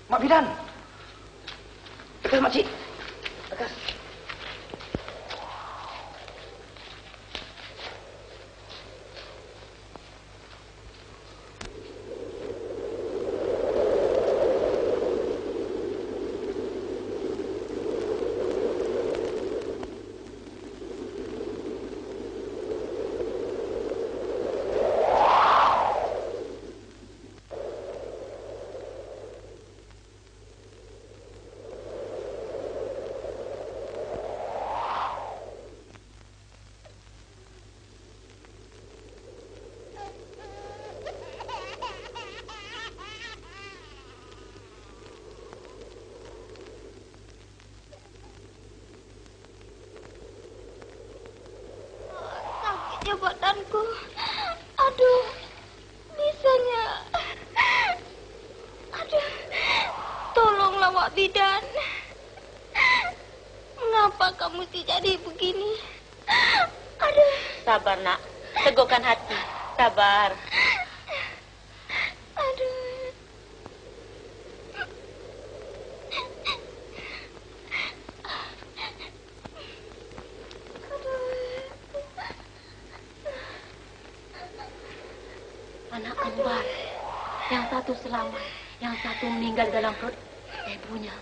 Mak Bidan. Lekas, makcik. Lekas. Badanku, aduh, bisanya, aduh, tolonglah Wak Bidan. Mengapa kamu mesti jadi begini? Aduh. Sabar nak, teguhkan hati, sabar. Aduh. Anak kembar, yang satu selamat, yang satu meninggal dalam perut ibunya.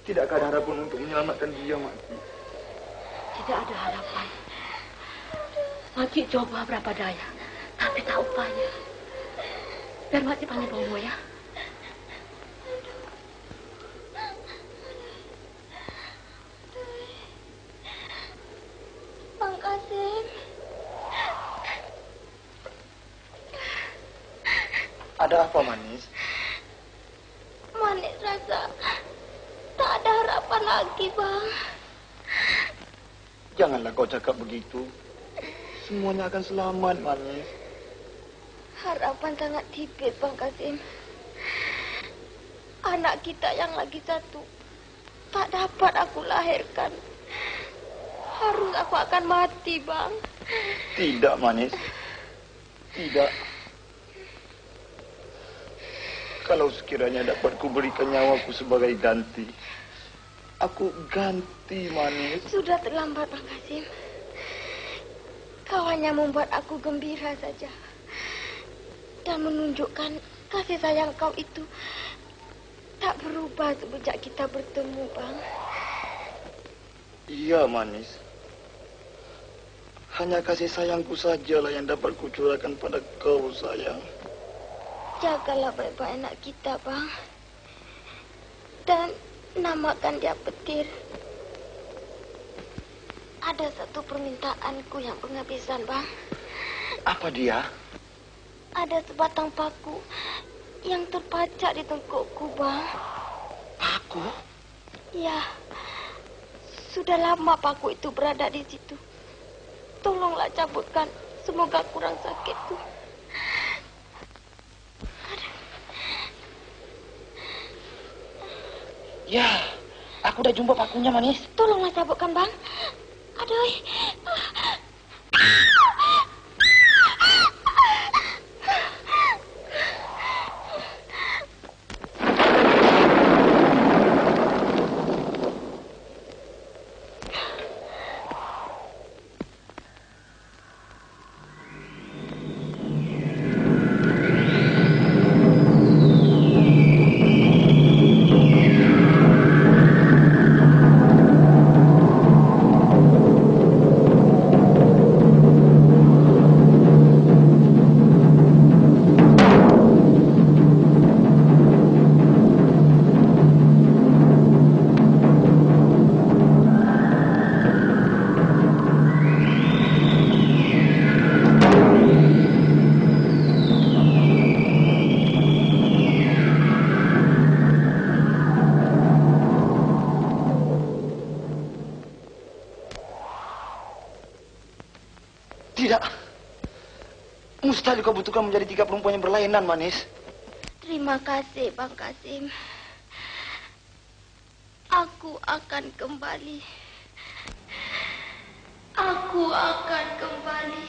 Tidakkah ada harapan untuk menyelamatkan dia, makcik? Tidak ada harapan. Makcik coba berapa daya, tapi tak upaya. Biar makcik panggil Bomo ya. Bang Kasim. Ada apa, Manis? Manis rasa tak ada harapan lagi, Bang. Janganlah kau cakap begitu. Semuanya akan selamat, Manis. Harapan sangat tipis, Bang Kasim. Anak kita yang lagi satu tak dapat aku lahirkan. Harus aku akan mati, Bang. Tidak, Manis. Tidak. Kalau sekiranya dapat kuberikan nyawaku sebagai ganti, aku ganti, Manis. Sudah terlambat, Bang Kasim. Kau hanya membuat aku gembira saja. Dan menunjukkan kasih sayang kau itu tak berubah sejak kita bertemu, Bang. Iya, Manis. Hanya kasih sayangku sajalah yang dapat kucurahkan pada kau, sayang. Jagalah baik-baik anak kita, Bang. Dan namakan dia Petir. Ada satu permintaanku yang penghabisan, Bang. Apa dia? Ada sebatang paku yang terpacak di tengkukku, Bang. Paku? Ya, sudah lama paku itu berada di situ. Tolonglah cabutkan, semoga kurang sakit tuh. Ya, aku udah jumpa pakunya, Manis. Tolonglah cabutkan, Bang. Aduh. Tidak. Mustahil kau butuhkan menjadi 3 perempuan yang berlainan, Manis. Terima kasih, Bang Kasim. Aku akan kembali. Aku akan kembali.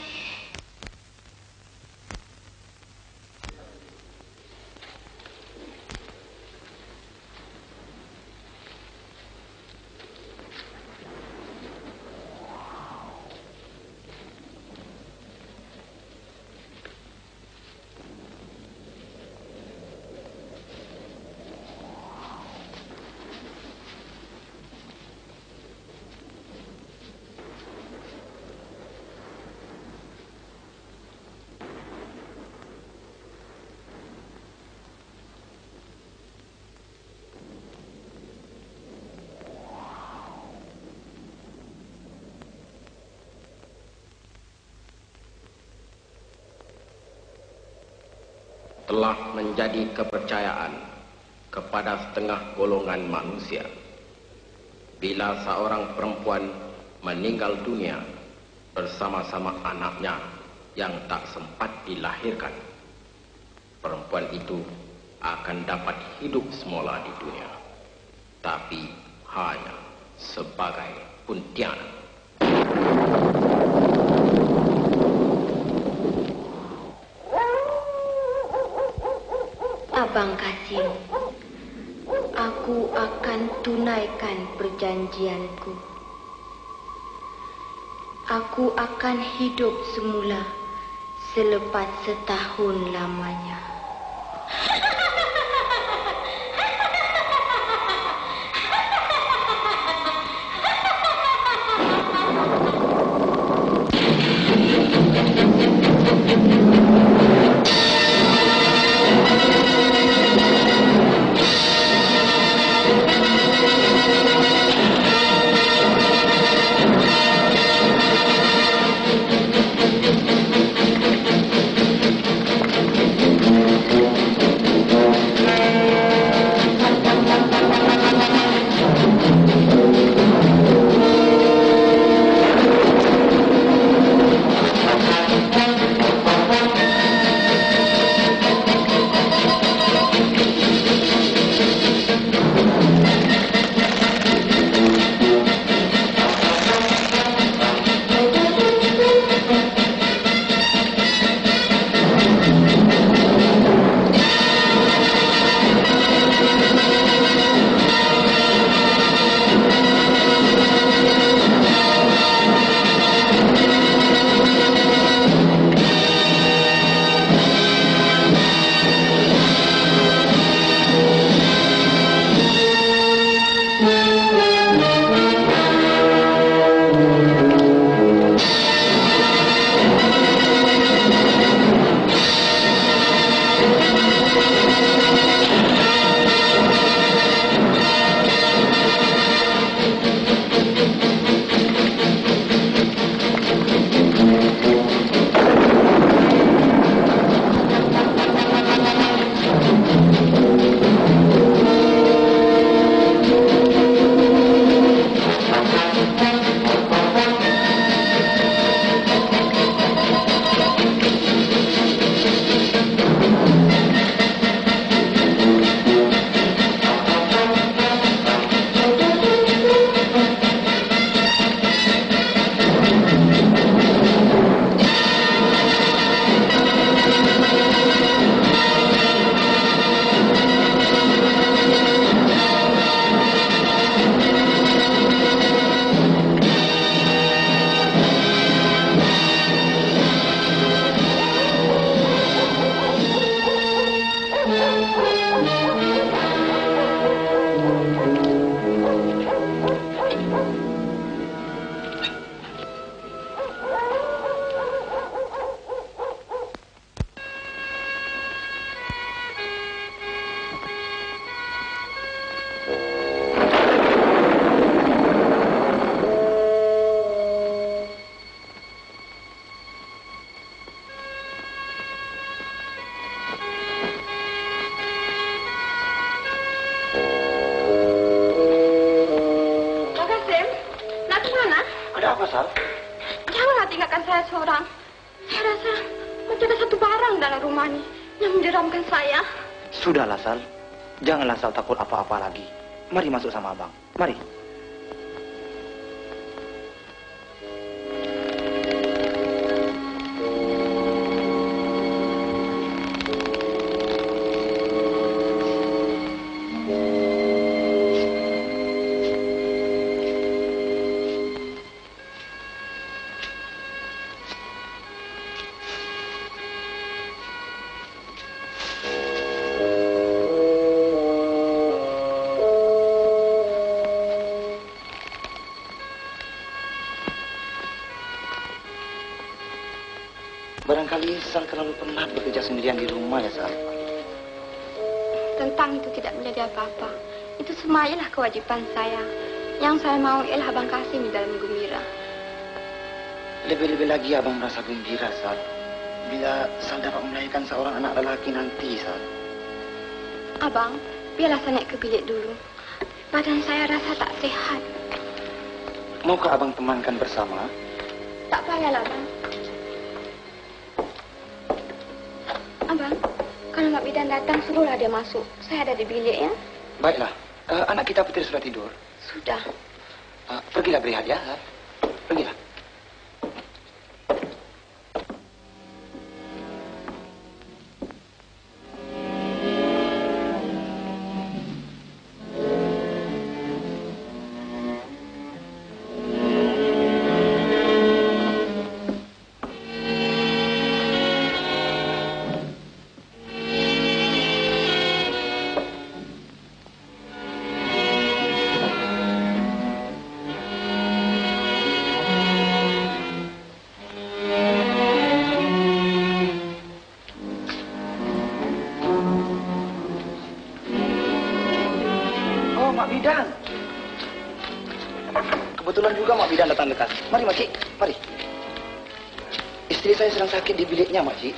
telah menjadi kepercayaan kepada setengah golongan manusia. Bila seorang perempuan meninggal dunia bersama-sama anaknya yang tak sempat dilahirkan, perempuan itu akan dapat hidup semula di dunia, tapi hanya sebagai kuntilanak. Abang Kasim, aku akan tunaikan perjanjianku. Aku akan hidup semula selepas setahun lamanya. Janganlah tinggalkan saya seorang. Saya rasa masih ada satu barang dalam rumah ini yang menyeramkan saya. Sudahlah, Sal. Janganlah Sal takut apa-apa lagi. Mari masuk sama abang. Mari. Barangkali Sal terlalu penat bekerja sendirian di rumah ya, Sal. Tentang itu tidak menjadi apa-apa. Itu semua ialah kewajiban saya. Yang saya mau ialah Abang Kasim di dalam gembira. Lebih-lebih lagi abang merasa gembira, Sal. bila Sal dapat melahirkan seorang anak lelaki nanti, Sal. Abang, biarlah saya naik ke bilik dulu. Badan saya rasa tak sihat. Maukah abang temankan bersama? Tak payahlah, Abang. Abang, kalau Mak Bidan datang, suruhlah dia masuk. Saya ada di bilik, ya? Baiklah. Anak kita Putri sudah tidur. Sudah. Pergilah berehat, ya, Sal. Pergilah. Kebetulan juga Mak Bidan datang dekat. Mari, Makcik. Mari. Istri saya sedang sakit di biliknya, Makcik.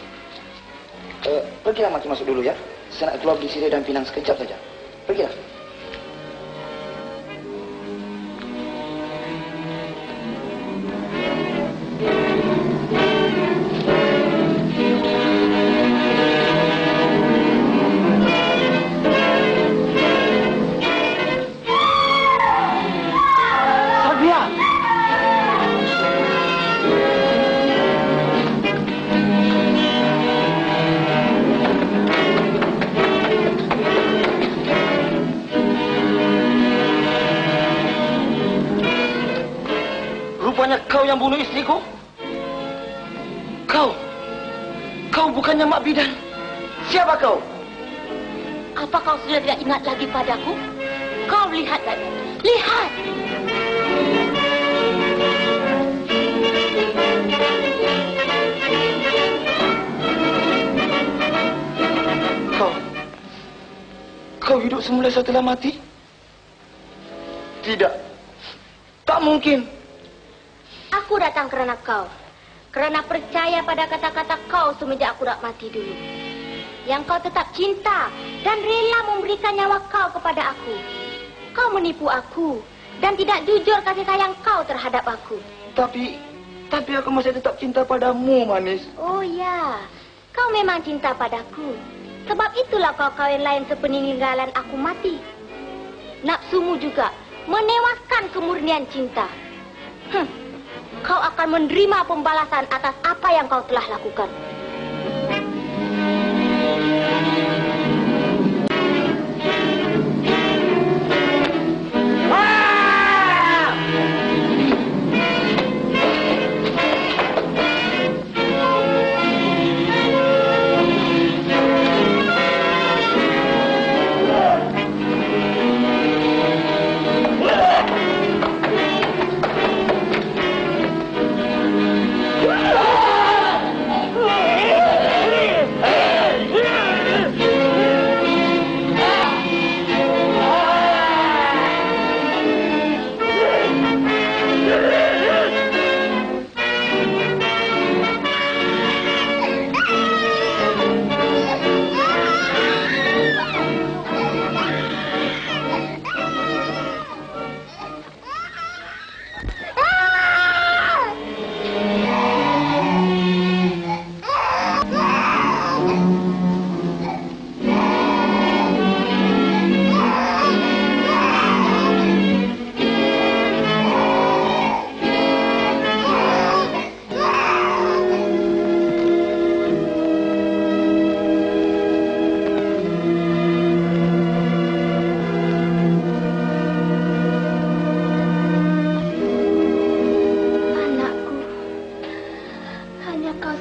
Pergilah Makcik masuk dulu, ya. Saya nak keluar beli sirih dan pinang sekejap saja. Pergilah. Rupanya kau yang bunuh istriku? Kau bukannya Mak Bidan. Siapa kau? Apa kau sudah tidak ingat lagi padaku? Kau lihat tadi. Lihat! Kau hidup semula setelah mati? Tidak. Tak mungkin. Aku datang kerana kau. Kerana percaya pada kata-kata kau semenjak aku dah mati dulu. Yang kau tetap cinta dan rela memberikan nyawa kau kepada aku. Kau menipu aku dan tidak jujur kasih sayang kau terhadap aku. Tapi aku masih tetap cinta padamu, Manis. Oh ya, kau memang cinta padaku. Sebab itulah kau kawin lain sepeninggalan aku mati. Nafsumu juga menewaskan kemurnian cinta. Kau akan menerima pembalasan atas apa yang kau telah lakukan.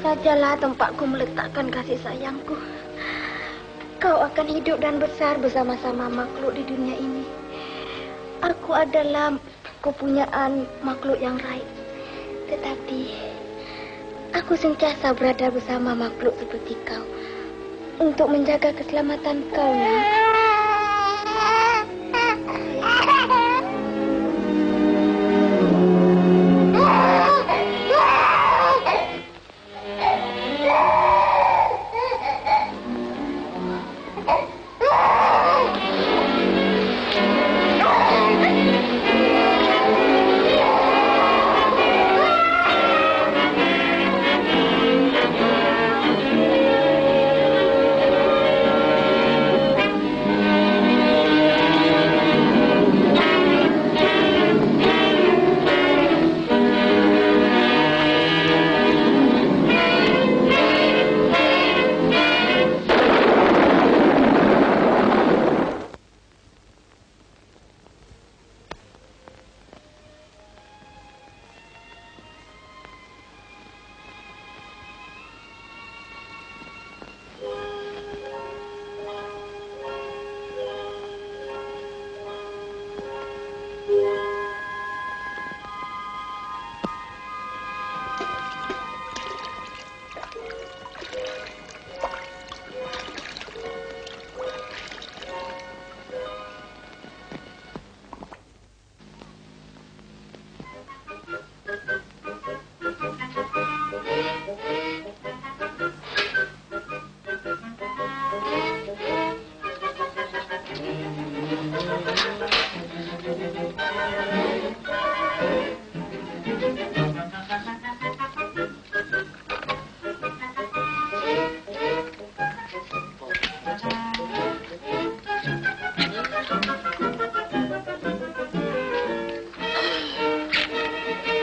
Sajalah tempatku meletakkan kasih sayangku. Kau akan hidup dan besar bersama-sama makhluk di dunia ini. Aku adalah kepunyaan makhluk yang raib. Tetapi aku sentiasa berada bersama makhluk seperti kau untuk menjaga keselamatan kau, nak.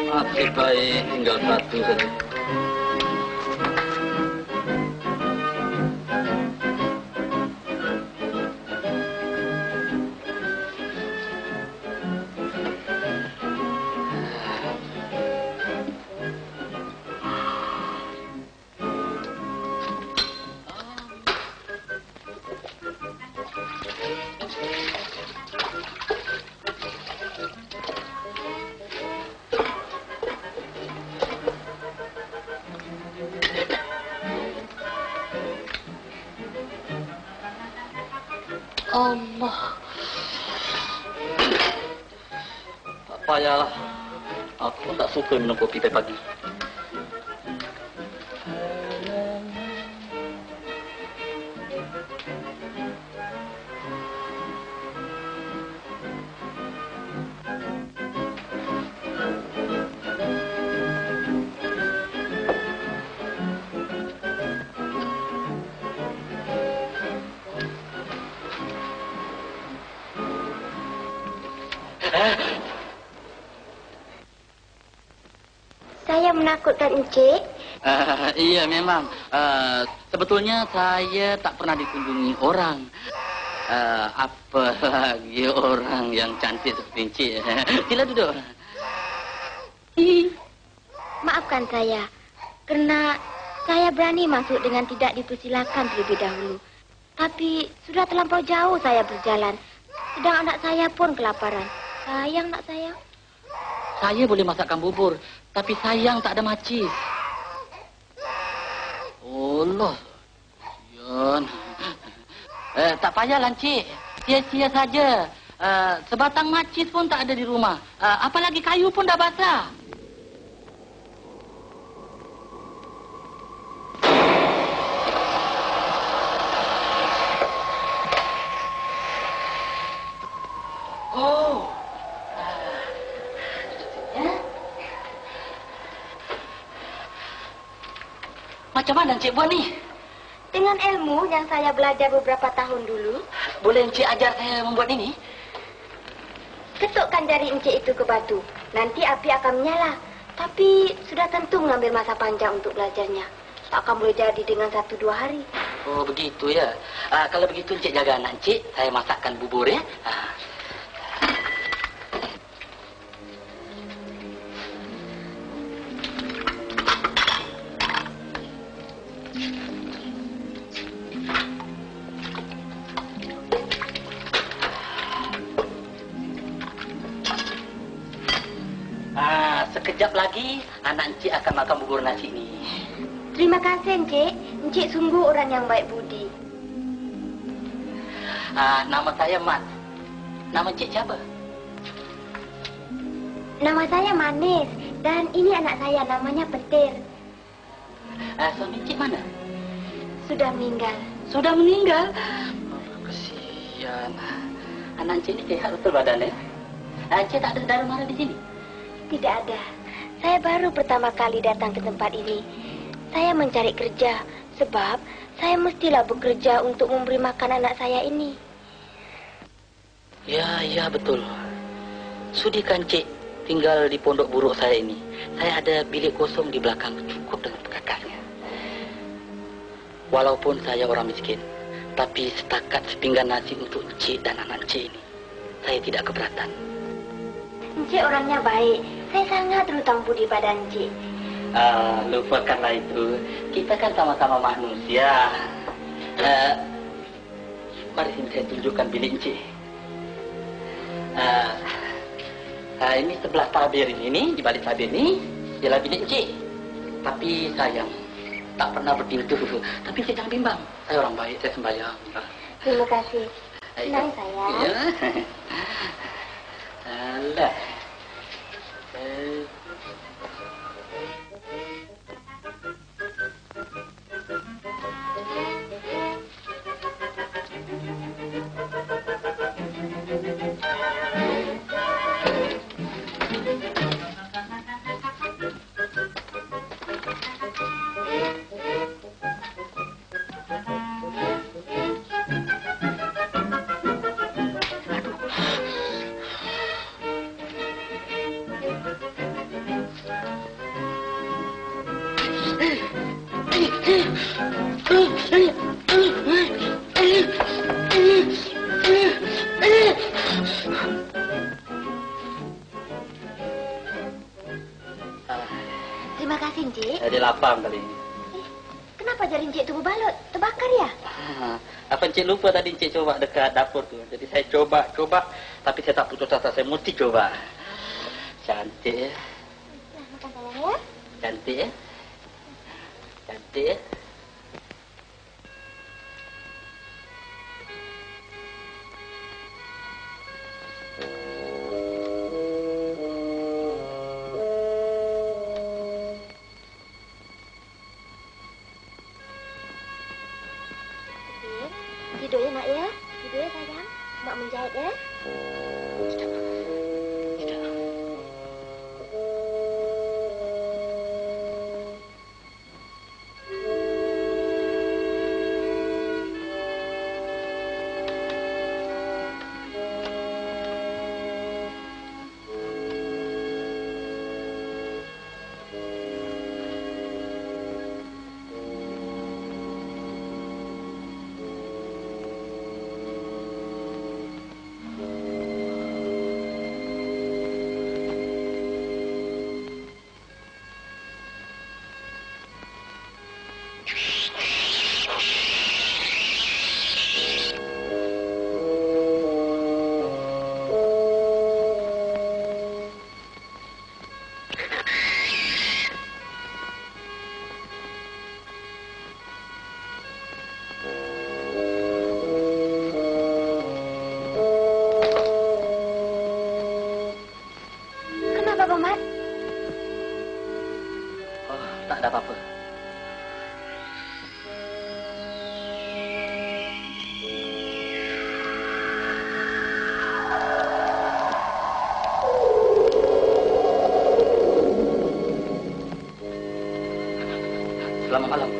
Nasib baik tinggal satu saja. Allah. Tak payahlah. Aku tak suka minum kopi pagi. Saya menakutkan Encik. Iya memang. Sebetulnya saya tak pernah dikunjungi orang. Apalagi orang yang cantik seperti Encik. Sila duduk. Maafkan saya, kerana saya berani masuk dengan tidak dipersilakan terlebih dahulu. Tapi sudah terlampau jauh saya berjalan. Sedang anak saya pun kelaparan. Sayang nak sayang. Saya boleh masakkan bubur, tapi sayang tak ada macis. Allah. Yan. Tak payahlah, Encik. Sia-sia saja. Sebatang macis pun tak ada di rumah. Apalagi kayu pun dah basah. Oh. Macam mana Encik buat ni? Dengan ilmu yang saya belajar beberapa tahun dulu. Boleh Encik ajar saya membuat ini? Ketukkan jari Encik itu ke batu. Nanti api akan menyala. Tapi sudah tentu mengambil masa panjang untuk belajarnya. Tak akan boleh jadi dengan 1-2 hari. Oh begitu ya. Kalau begitu Encik jaga anak Encik. Saya masakkan bubur ya. Sekejap lagi anak Encik akan makan bubur nasi ini. Terima kasih Encik. Encik sungguh orang yang baik budi. Nama saya Mat. Nama Encik siapa? Nama saya Manis. Dan ini anak saya namanya Petir. Suami Encik mana? Sudah meninggal. Sudah meninggal? Kesian. Kasihan. Anak Encik ini sehat betul badannya. Encik tak ada saudara mara di sini? Tidak ada. Saya baru pertama kali datang ke tempat ini. Saya mencari kerja sebab saya mestilah bekerja untuk memberi makan anak saya ini. Ya, betul. Sudikan Encik tinggal di pondok buruk saya ini. Saya ada bilik kosong di belakang, cukup dengan pekakasnya. Walaupun saya orang miskin, tapi setakat sepinggan nasi untuk Encik dan anak Encik ini, saya tidak keberatan. Encik orangnya baik. Saya sangat berhutang budi pada Encik. Lupakanlah itu. Kita kan sama-sama manusia. Mari sini saya tunjukkan bilik Encik. Ini sebelah tabir ini, di balik tabir ini, ialah bilik Encik. Tapi sayang, tak pernah berpintu. Tapi Encik jangan bimbang. Saya orang baik, saya sembahyang. Terima kasih. Senang sayang. Ya. Alah. Terima kasih, Encik. Dia lapang kali ini. Kenapa jari Encik itu berbalut? Terbakar ya? Apa Encik lupa tadi Encik coba dekat dapur tu. Jadi saya coba. Tapi saya tak putus asa. Saya mesti coba. Cantik ya. Makan sayang ya. Cantik ya. Cantik ya. Tidur ya nak ya. Tidur ya sayang. Mak menjahit ya. Tak ada apa-apa. Selamat malam.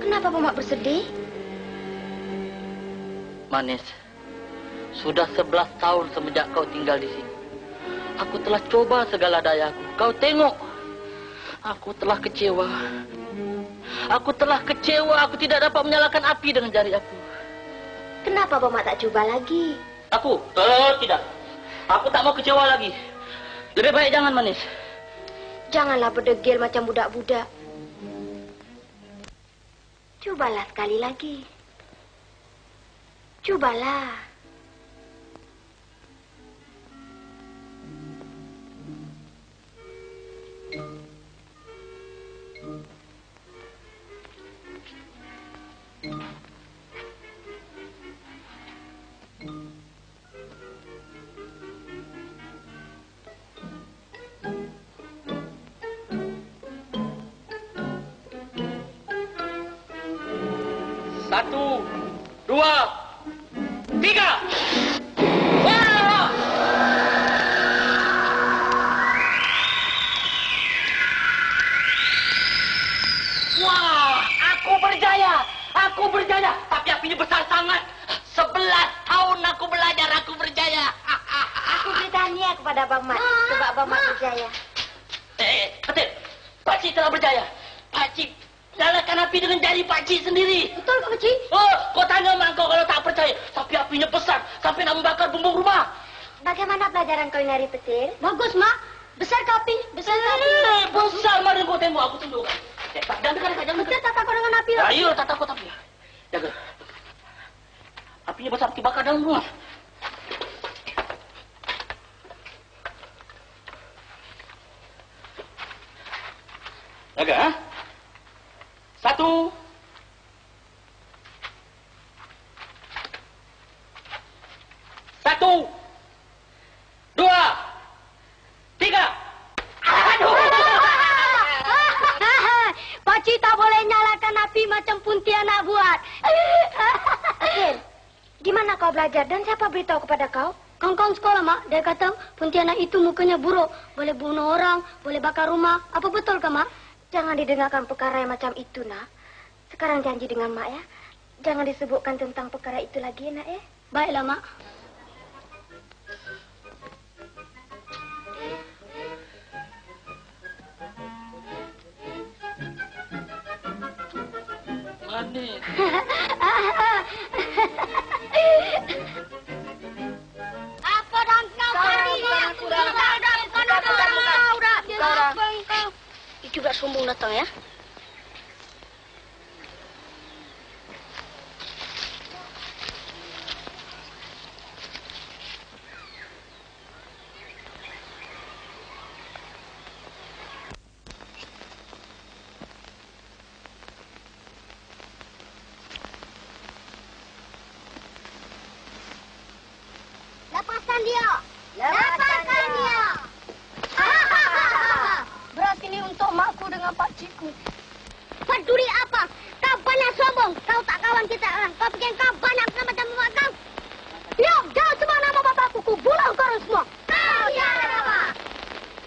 Kenapa Pemat bersedih? Manis, sudah 11 tahun semenjak kau tinggal di sini. Aku telah coba segala dayaku. Kau tengok, Aku telah kecewa. Aku telah kecewa. Aku tidak dapat menyalakan api dengan jari aku. Kenapa Bapak tak coba lagi? Aku? Tidak. Aku tak mau kecewa lagi. Lebih baik jangan, Manis. Janganlah berdegil macam budak-budak. Cobalah sekali lagi. Cobalah. Satu, dua, tiga. Wah! Wah, aku berjaya. Aku berjaya. Tapi apinya besar sangat. 11 tahun aku belajar, aku berjaya. Aku beri tahniah kepada Abang Mat sebab Abang Mat berjaya. Betul. Pakcik telah berjaya. Pakcik nyalakan api dengan jari pakcik sendiri. Betul ke, Pakcik? Oh, kau tanya mak kau kalau tak percaya. Tapi apinya besar sampai nak membakar bumbung rumah. Bagaimana pelajaran kau hari petir? Bagus, Mak. Besar ke api? Besar ke api? Besar, mari kau tengok. Aku tunjukkan. Jangan dekat, jangan dekat. Betul tak takut dengan api? Ayo, tak takut api. Jaga. Apinya besar, dibakar dalam rumah. Jaga, ha? Satu. Satu. Dua. Tiga. Aduh. Pakcik tak boleh nyalakan api macam Pontianak buat. Akhil, di mana kau belajar dan siapa beritahu kepada kau? Kawan-kawan sekolah, Mak. Dia kata Pontianak itu mukanya buruk. Boleh bunuh orang, boleh bakar rumah. Apa betul ke, Mak? Jangan didengarkan perkara yang macam itu, nak. Sekarang janji dengan Mak, ya. Jangan disebutkan tentang perkara itu lagi, nak, ya. Baiklah, Mak. Manis. Apa dan kau tadi? Udah. Dia juga sombong datang, ya. Lepaskan dia! Lepaskan dia! Beras ini untuk makku dengan pakcikku. Peduli apa? Kau banyak sombong. Kau tak kawan kita orang. Kau pikir kau banyak nama dan bapak kau? Diam! Jangan sebut nama bapakku. Ku bunuh korang semua. Kau jangan apa?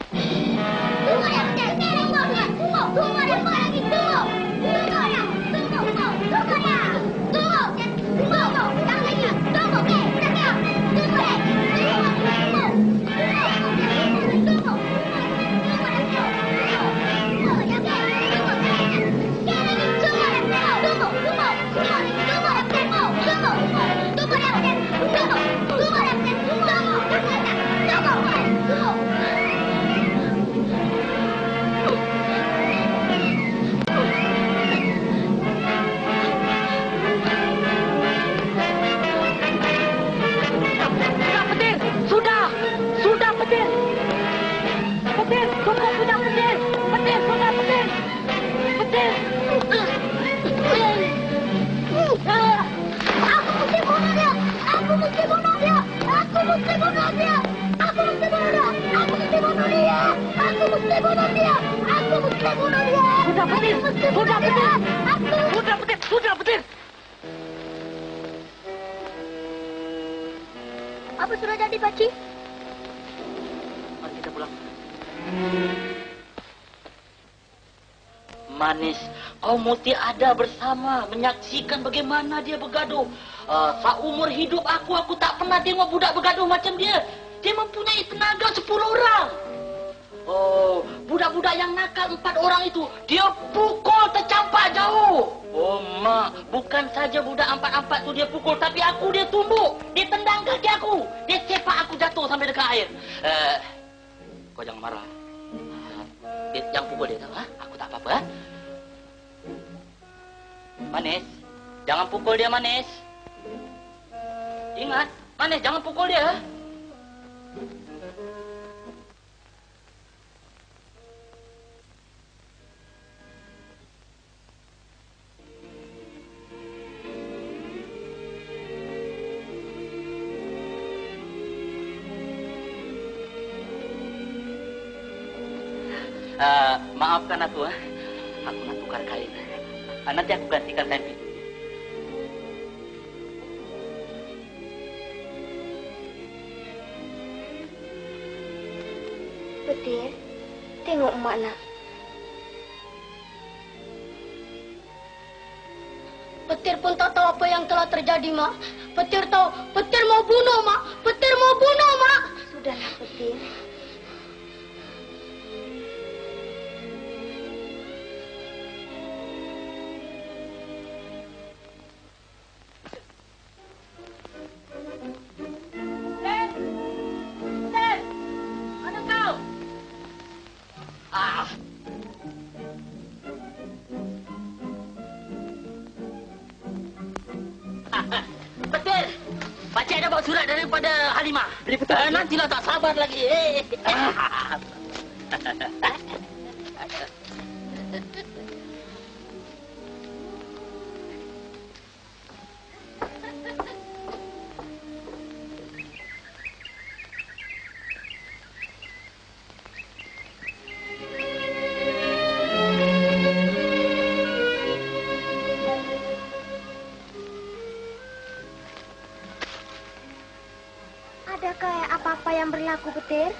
Tunggu dia! Tunggu dia! Tunggu lagi! Tunggu! Tunggu dia! Tunggu dia! Tunggu! Tunggu! Jangan lagi! Tunggu! Udah dia! Tunggu dia! Sudah, Petir. Apa sudah jadi, Pakcik? Mari kita pulang. Manis, kau mesti ada bersama, menyaksikan bagaimana dia bergaduh. Seumur hidup aku tak pernah tengok budak bergaduh macam dia. Dia mempunyai tenaga 10 orang. Oh, budak-budak yang nakal 4 orang itu, dia pukul tercampak jauh. Oh, Mak, bukan saja budak 4 tu dia pukul, tapi aku dia tumbuk. Dia tendang kaki aku. Dia sepak aku jatuh sampai dekat air. Kau jangan marah. Dia yang pukul dia tahu, ha? Aku tak apa-apa, ha? Manis, jangan pukul dia, Manis. Ingat, Manis, jangan pukul dia, ha? Maafkan aku, ha? Aku nak tukar kain. Nanti aku gantikan kain itu. Petir, tengok Mak nak. Petir pun tak tahu apa yang telah terjadi, Mak. Petir tahu, Petir mau bunuh, Mak. Petir mau bunuh, Mak. Sudahlah, Petir. Surat daripada Halimah. Nantilah tak sabar lagi. Adakah apa-apa yang berlaku, Petir?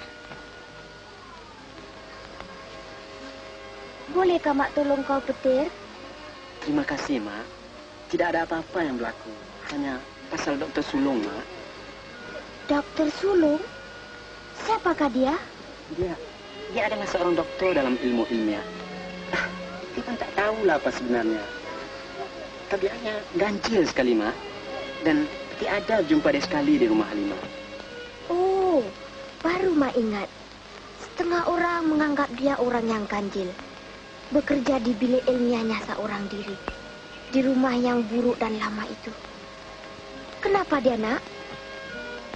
Bolehkah Mak tolong kau, Petir? Terima kasih, Mak. Tidak ada apa-apa yang berlaku. Hanya pasal Dr. Sulung, Mak. Dr. Sulung? Siapakah dia? Dia adalah seorang doktor dalam ilmu ilmiah. Dia pun tak tahulah apa sebenarnya. Tabiatnya ganjil sekali, Mak. Dan tiada jumpa dia sekali di rumah Halimah. Oh, baru Mak ingat. Setengah orang menganggap dia orang yang ganjil. Bekerja di bilik ilmiahnya seorang diri. Di rumah yang buruk dan lama itu. Kenapa dia, Nak?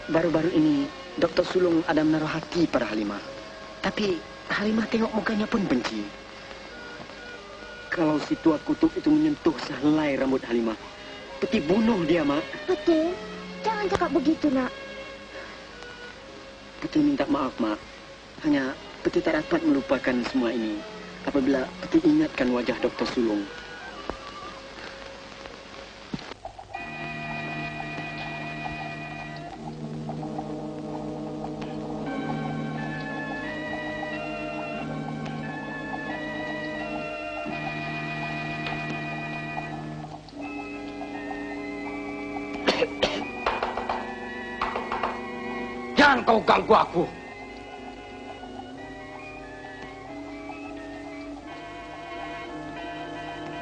Baru-baru ini, Dr. Sulung ada menaruh hati pada Halimah. Tapi Halimah tengok mukanya pun benci. Kalau si tua kutub itu menyentuh sehelai rambut Halimah, Peti bunuh dia, Mak. Peti, jangan cakap begitu, Nak. Peti minta maaf, Mak. Hanya Peti tak dapat melupakan semua ini apabila Peti ingatkan wajah Dr. Sulung. Jangan kau ganggu aku.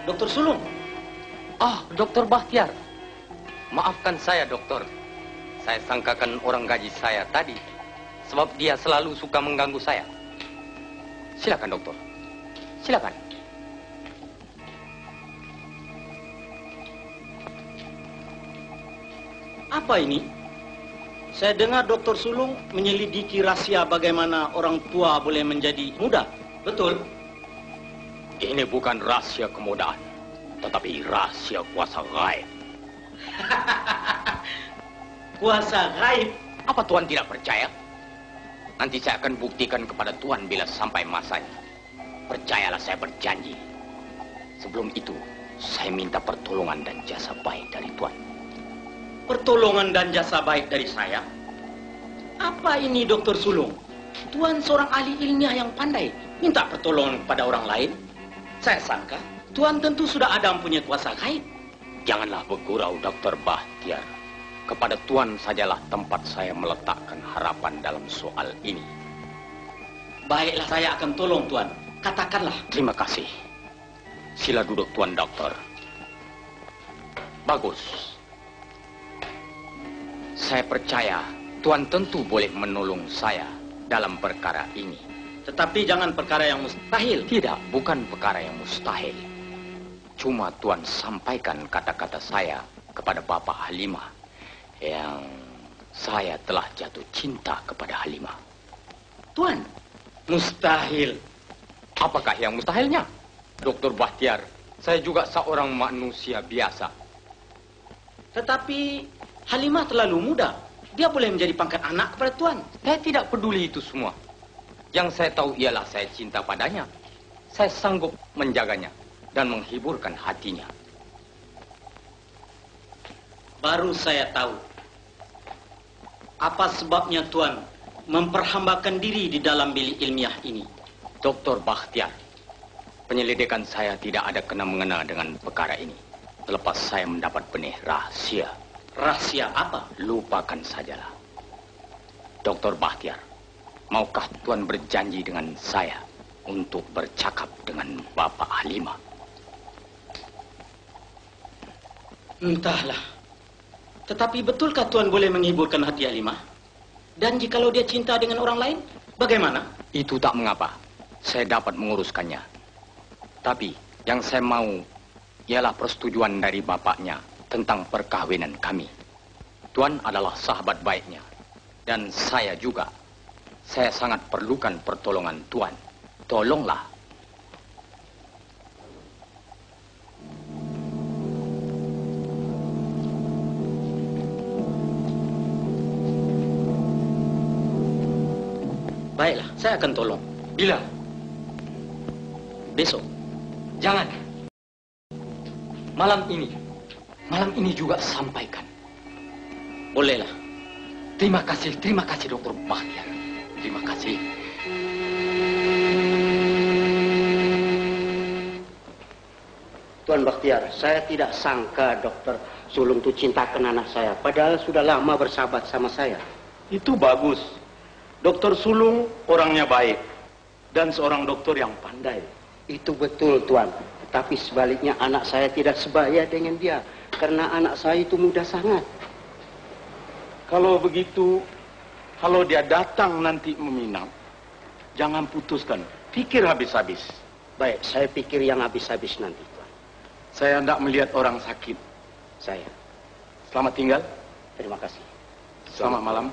Dokter Sulung. Dokter Bahtiar. Maafkan saya, dokter. Saya sangkakan orang gaji saya tadi. Sebab dia selalu suka mengganggu saya. Silakan, dokter. Silakan. Apa ini? Saya dengar Dokter Sulung menyelidiki rahasia bagaimana orang tua boleh menjadi muda. Betul? Ini bukan rahasia kemudaan, tetapi rahasia kuasa gaib. Kuasa gaib? Apa Tuan tidak percaya? Nanti saya akan buktikan kepada Tuan bila sampai masanya. Percayalah, saya berjanji. Sebelum itu, saya minta pertolongan dan jasa baik dari Tuan. Pertolongan dan jasa baik dari saya? Apa ini, Dokter Sulung? Tuan seorang ahli ilmiah yang pandai. Minta pertolongan kepada orang lain? Saya sangka Tuan tentu sudah ada mempunyai kuasa gaib. Janganlah bergurau, Dokter Bahtiar. Kepada Tuan sajalah tempat saya meletakkan harapan dalam soal ini. Baiklah, saya akan tolong Tuan. Katakanlah. Terima kasih. Sila duduk Tuan Doktor. Bagus. Saya percaya Tuan tentu boleh menolong saya dalam perkara ini. Tetapi jangan perkara yang mustahil. Tidak, bukan perkara yang mustahil. Cuma Tuan sampaikan kata-kata saya kepada Bapak Halimah yang saya telah jatuh cinta kepada Halimah. Tuan, mustahil. Apakah yang mustahilnya? Dr. Bahtiar, saya juga seorang manusia biasa. Tetapi Halimah terlalu muda. Dia boleh menjadi pangkat anak kepada Tuan. Saya tidak peduli itu semua. Yang saya tahu ialah saya cinta padanya. Saya sanggup menjaganya dan menghiburkan hatinya. Baru saya tahu apa sebabnya Tuan memperhambakan diri di dalam bilik ilmiah ini. Dr. Bahtiar, penyelidikan saya tidak ada kena-mengena dengan perkara ini. Selepas saya mendapat benih rahasia. Rahasia apa? Lupakan sajalah. Dr. Bahtiar, maukah Tuan berjanji dengan saya untuk bercakap dengan Bapak Halimah? Entahlah. Tetapi betulkah Tuan boleh menghiburkan hati Halimah? Dan jikalau dia cinta dengan orang lain, bagaimana? Itu tak mengapa. Saya dapat menguruskannya. Tapi yang saya mau ialah persetujuan dari bapaknya tentang perkahwinan kami. Tuan adalah sahabat baiknya. Dan saya juga. Saya sangat perlukan pertolongan Tuan. Tolonglah. Baiklah, saya akan tolong. Bila? Besok. Jangan. Malam ini. Malam ini juga sampaikan. Bolehlah. Terima kasih Dr. Bahtiar. Terima kasih. Tuan Bahtiar, saya tidak sangka Dokter Sulung itu cintakan anak saya. Padahal sudah lama bersahabat sama saya. Itu bagus. Dokter Sulung orangnya baik. Dan seorang dokter yang pandai. Itu betul, Tuan. Tapi sebaliknya anak saya tidak sebaya dengan dia. Karena anak saya itu muda sangat. Kalau begitu, kalau dia datang nanti meminang, jangan putuskan. Pikir habis-habis. Baik, saya pikir yang habis-habis nanti, Tuan. Saya hendak melihat orang sakit. Saya. Selamat tinggal. Terima kasih. Selamat malam.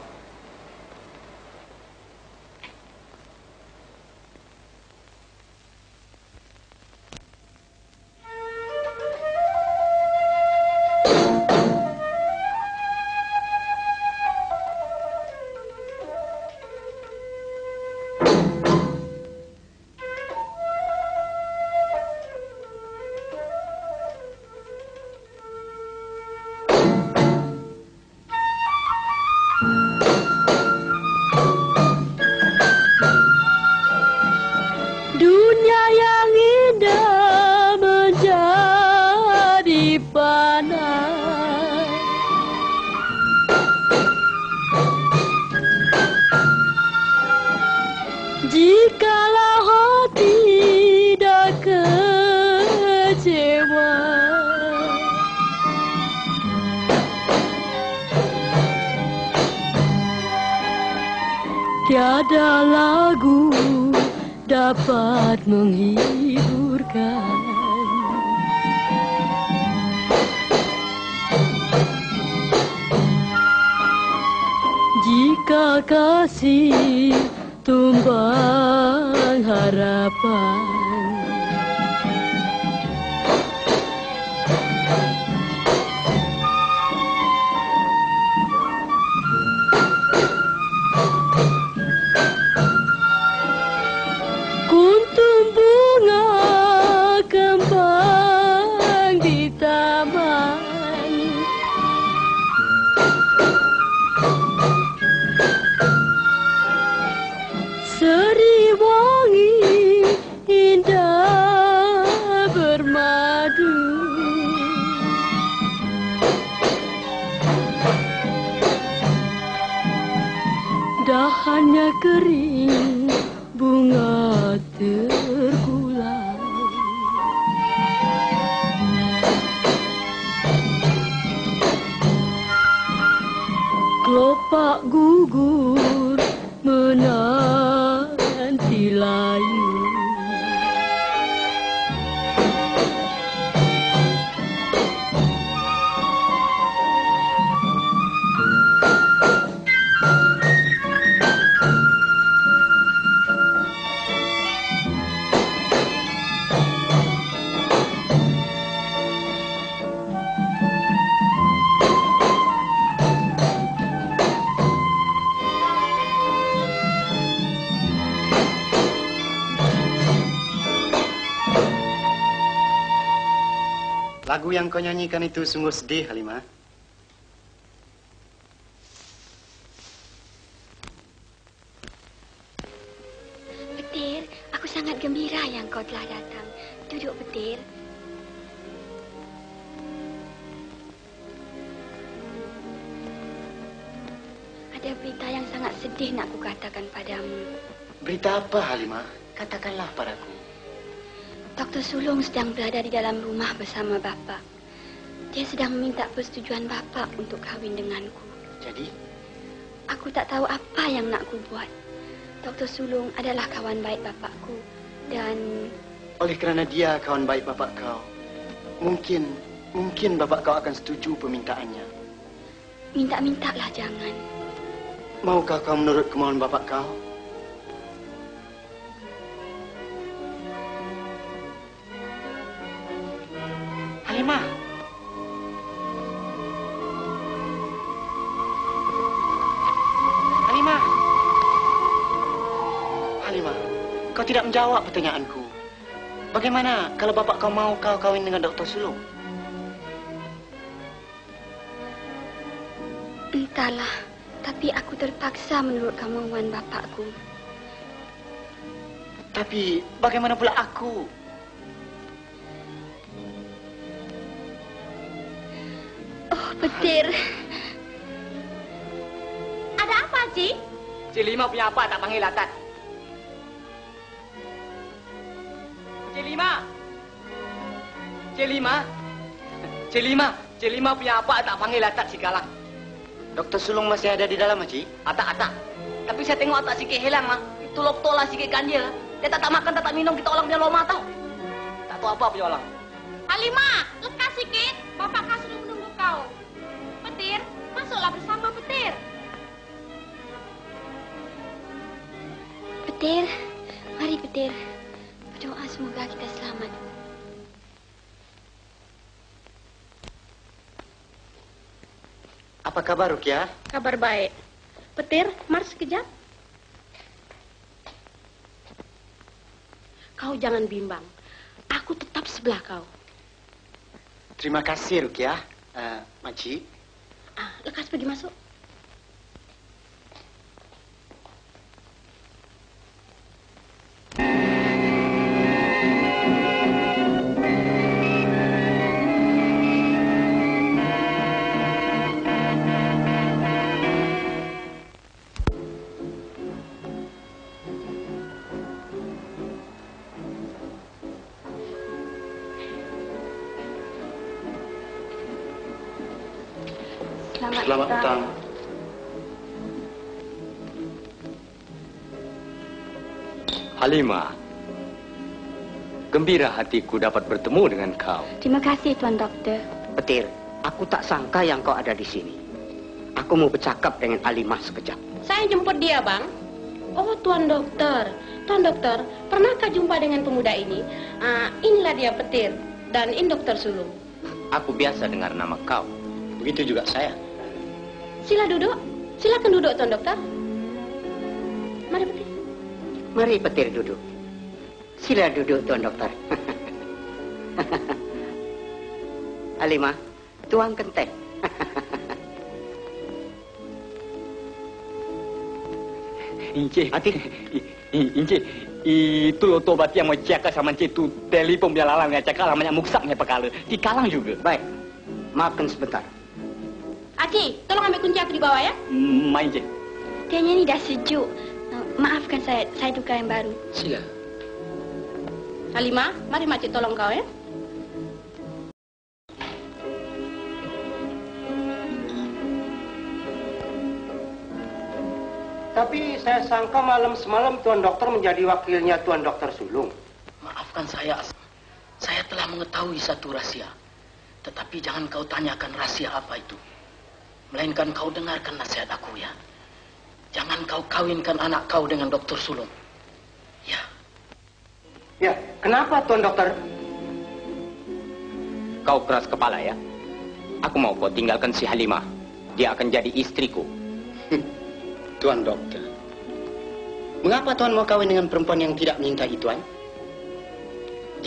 Tiada lagu dapat menghiburkan. Jika kasih tumbang harapan, kuntum bunga kembang di taman, seri wangi indah bermadu, dahannya kering, bunga Pak gugur menanti layu. Lagu yang kau nyanyikan itu sungguh sedih, Halimah. Petir, aku sangat gembira yang kau telah datang. Duduk, Petir. Ada berita yang sangat sedih nak kukatakan padamu. Berita apa, Halimah? Katakanlah padaku. Dr. Sulung sedang berada di dalam rumah bersama bapa. Dia sedang meminta persetujuan bapa untuk kahwin denganku. Jadi? Aku tak tahu apa yang nak ku buat. Dr. Sulung adalah kawan baik bapakku dan... Oleh kerana dia kawan baik bapak kau, mungkin bapak kau akan setuju permintaannya. Minta-mintalah jangan. Maukah kau menurut kemauan bapak kau? Halimah. Halimah. Halimah, kau tidak menjawab pertanyaanku. Bagaimana kalau bapak kau mau kau kahwin dengan Dr. Sulung? Entahlah, tapi aku terpaksa menurut kemauan bapakku. Tapi bagaimana pula aku? Oh, Petir. Ada apa, Cik? Cik Lima punya apa tak panggil Atat? Cik Lima? Cik Lima? Cik Lima? Cik Lima punya apa tak panggil Atat si Galang? Dr. Sulung masih ada di dalam, Haji? Atak. Tapi saya tengok Atak sikit hilang, Mak. Itu loktor lah sikit kan dia. Dia tak makan, tak minum, kita orang dia loma tau. Tak tahu apa punya orang. Halimah, lekas sikit. Bapak kau sudah menunggu kau. Petir, masuklah bersama Petir. Petir, mari Petir. Berdoa semoga kita selamat. Apa kabar, Rukia? Kabar baik. Petir, mari sekejap. Kau jangan bimbang. Aku tetap sebelah kau. Terima kasih, Rukia. Makcik. Lekas pergi masuk. Selamat petang. Halimah, gembira hatiku dapat bertemu dengan kau. Terima kasih, Tuan Doktor. Petir, aku tak sangka yang kau ada di sini. Aku mau bercakap dengan Halimah sekejap. Saya jemput dia, Bang. Oh, Tuan Dokter. Tuan Dokter, pernahkah jumpa dengan pemuda ini? Inilah dia Petir dan ini Dr. Sulung. Aku biasa dengar nama kau. Begitu juga saya. Sila duduk. Silakan duduk, Tuan Dokter. Mari, Petir. Mari Petir duduk. Sila duduk, Tuan Dokter. Halimah, tuangkan teh. Encik, Encik, itu loto bati yang mau cakap sama Encik tu telefon biar lalang yang cakap namanya muksaknya perkara. Dikalang juga. Baik, maafkan sebentar. Aci, tolong ambil kunci aku di bawah ya. Main, Encik. Tianya ini dah sejuk. Maafkan saya tukar yang baru. Sila. Halimah, mari Makcik tolong kau ya. Tapi saya sangka malam semalam Tuan Dokter menjadi wakilnya Tuan Dokter Sulung. Maafkan saya. Saya telah mengetahui satu rahasia. Tetapi jangan kau tanyakan rahasia apa itu. Melainkan kau dengarkan nasihat aku ya. Jangan kau kawinkan anak kau dengan Dokter Sulung. Ya. Ya, kenapa Tuan Dokter? Kau keras kepala ya. Aku mau kau tinggalkan si Halimah. Dia akan jadi istriku. Tuan Dokter, mengapa Tuan mau kawin dengan perempuan yang tidak menyintai Tuan?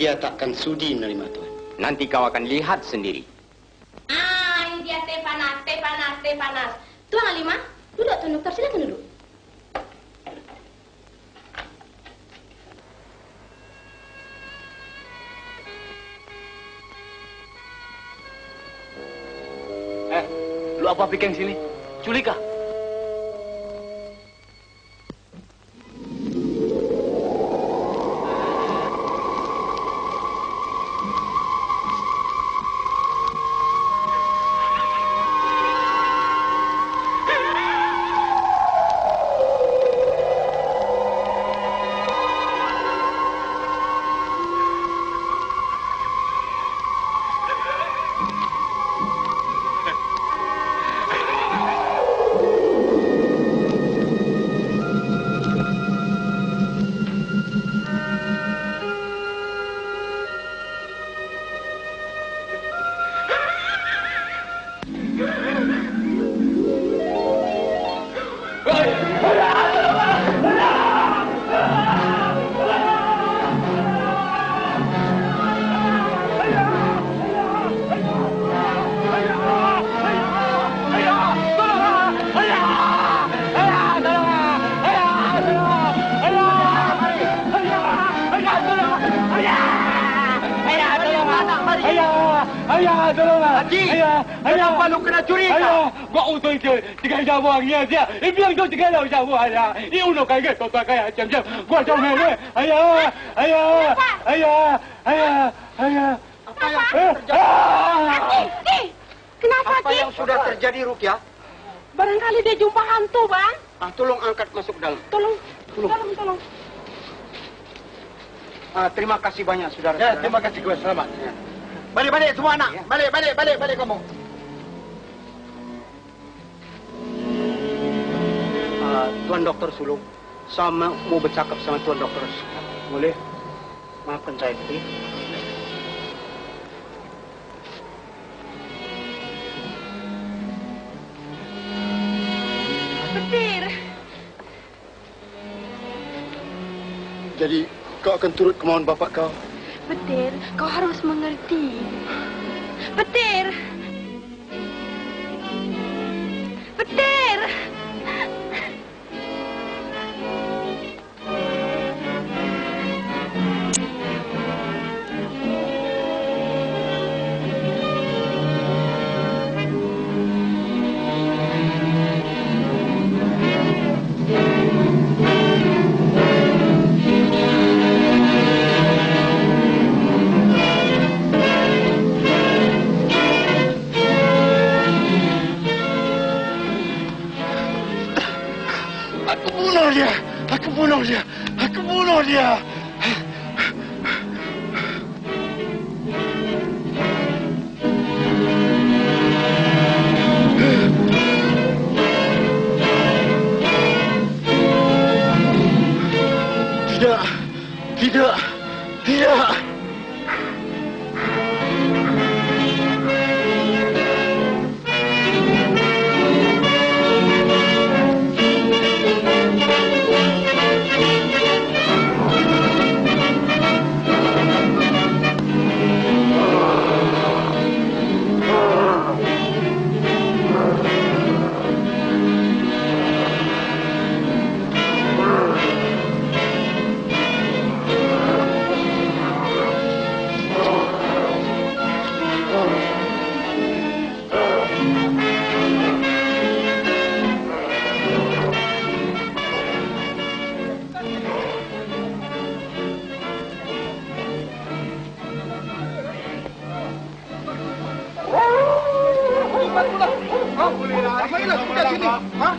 Dia takkan sudi menerima Tuan. Nanti kau akan lihat sendiri. Ini dia teh panas. Tuan Halimah, duduk Tuan Dokter, silakan duduk. Lu apa pikir sini? Culik kah? Ayah, tolonglah. Haji, kenapa lu kena curi? Ayah, gua utuh ke tiga jawabnya dia. Bilang tu tiga jawab ayah. Ini uno kaget kau tak kayak jam-jam. Gua jauh ni. Ayah. Apa yang terjadi? Kenapa, Apa yang sudah terjadi, Rukyah? Barangkali dia jumpa hantu, Bang. Tolong angkat masuk dalam. Tolong. Terima kasih banyak, saudara. Ya, terima kasih gue selamat. Ya. Balik semua anak. Balik kamu. Tuan Dokter Sulung, saya mau bercakap sama Tuan Dokter. Boleh? Maafkan saya, Putih. Petir. Jadi kau akan turut kemauan bapak kau. Petir, kau harus mengerti. Petir. Aku bunuh dia. Tidak.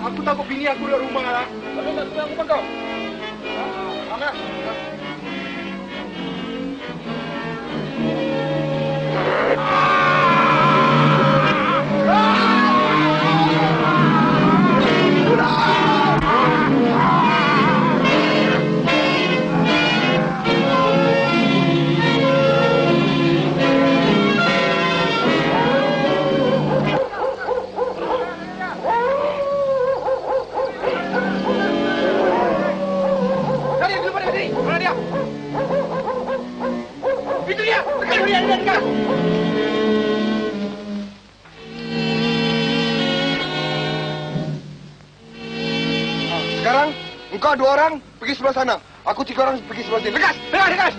Aku takut bini aku di rumah. Siapa yang ngomong kau? Mana? Sekarang, engkau 2 orang pergi sebelah sana. Aku 3 orang pergi sebelah sini. Lekas! Lekas! Lekas!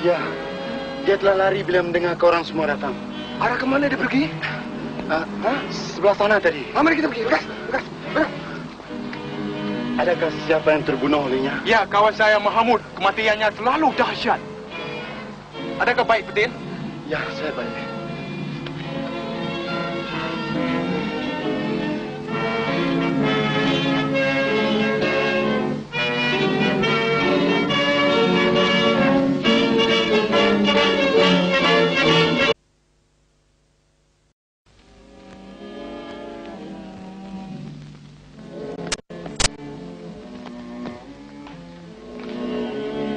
Ya, dia telah lari bila mendengar kau orang semua datang. Arah kemana dia pergi? Sebelah sana tadi. Mari kita pergi. Lekas! Lekas! Lekas! Adakah siapa yang terbunuh olehnya? Ya, kawan saya Mahamud. Kematiannya selalu dahsyat. Adakah baik, Petir? Ya, saya baik.